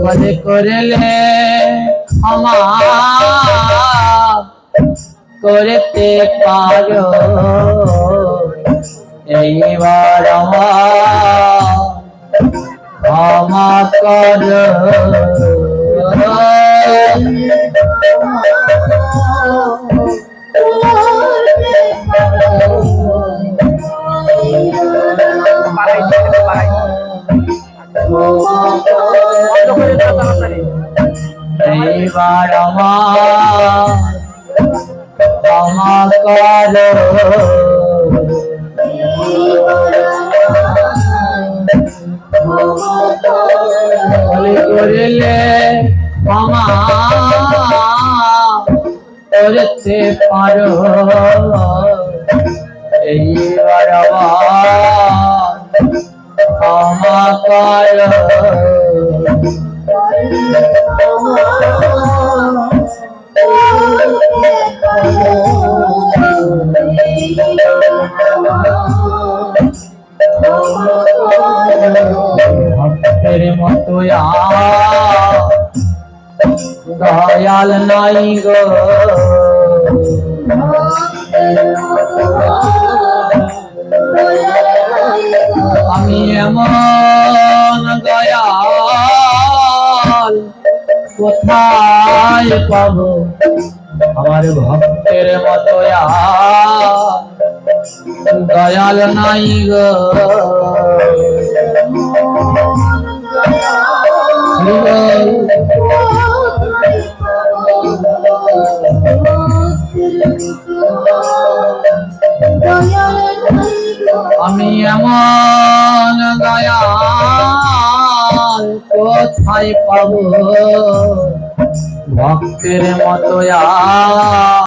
বলে করলে ক্ষমা করতে পারো, এইবার আমার ক্ষমা করো। এইবার আমার ক্ষমা করো, করলে ক্ষমা করতে পারো, এইবার আবার ক্ষমা করো। দয়াল নাই গো আমি এমন দয়াল কোথায় পাবো আমার ভক্তের মতো দয়াল নাই গো আমি এমন দয়াল কোথায় পাবো ভক্তের মতো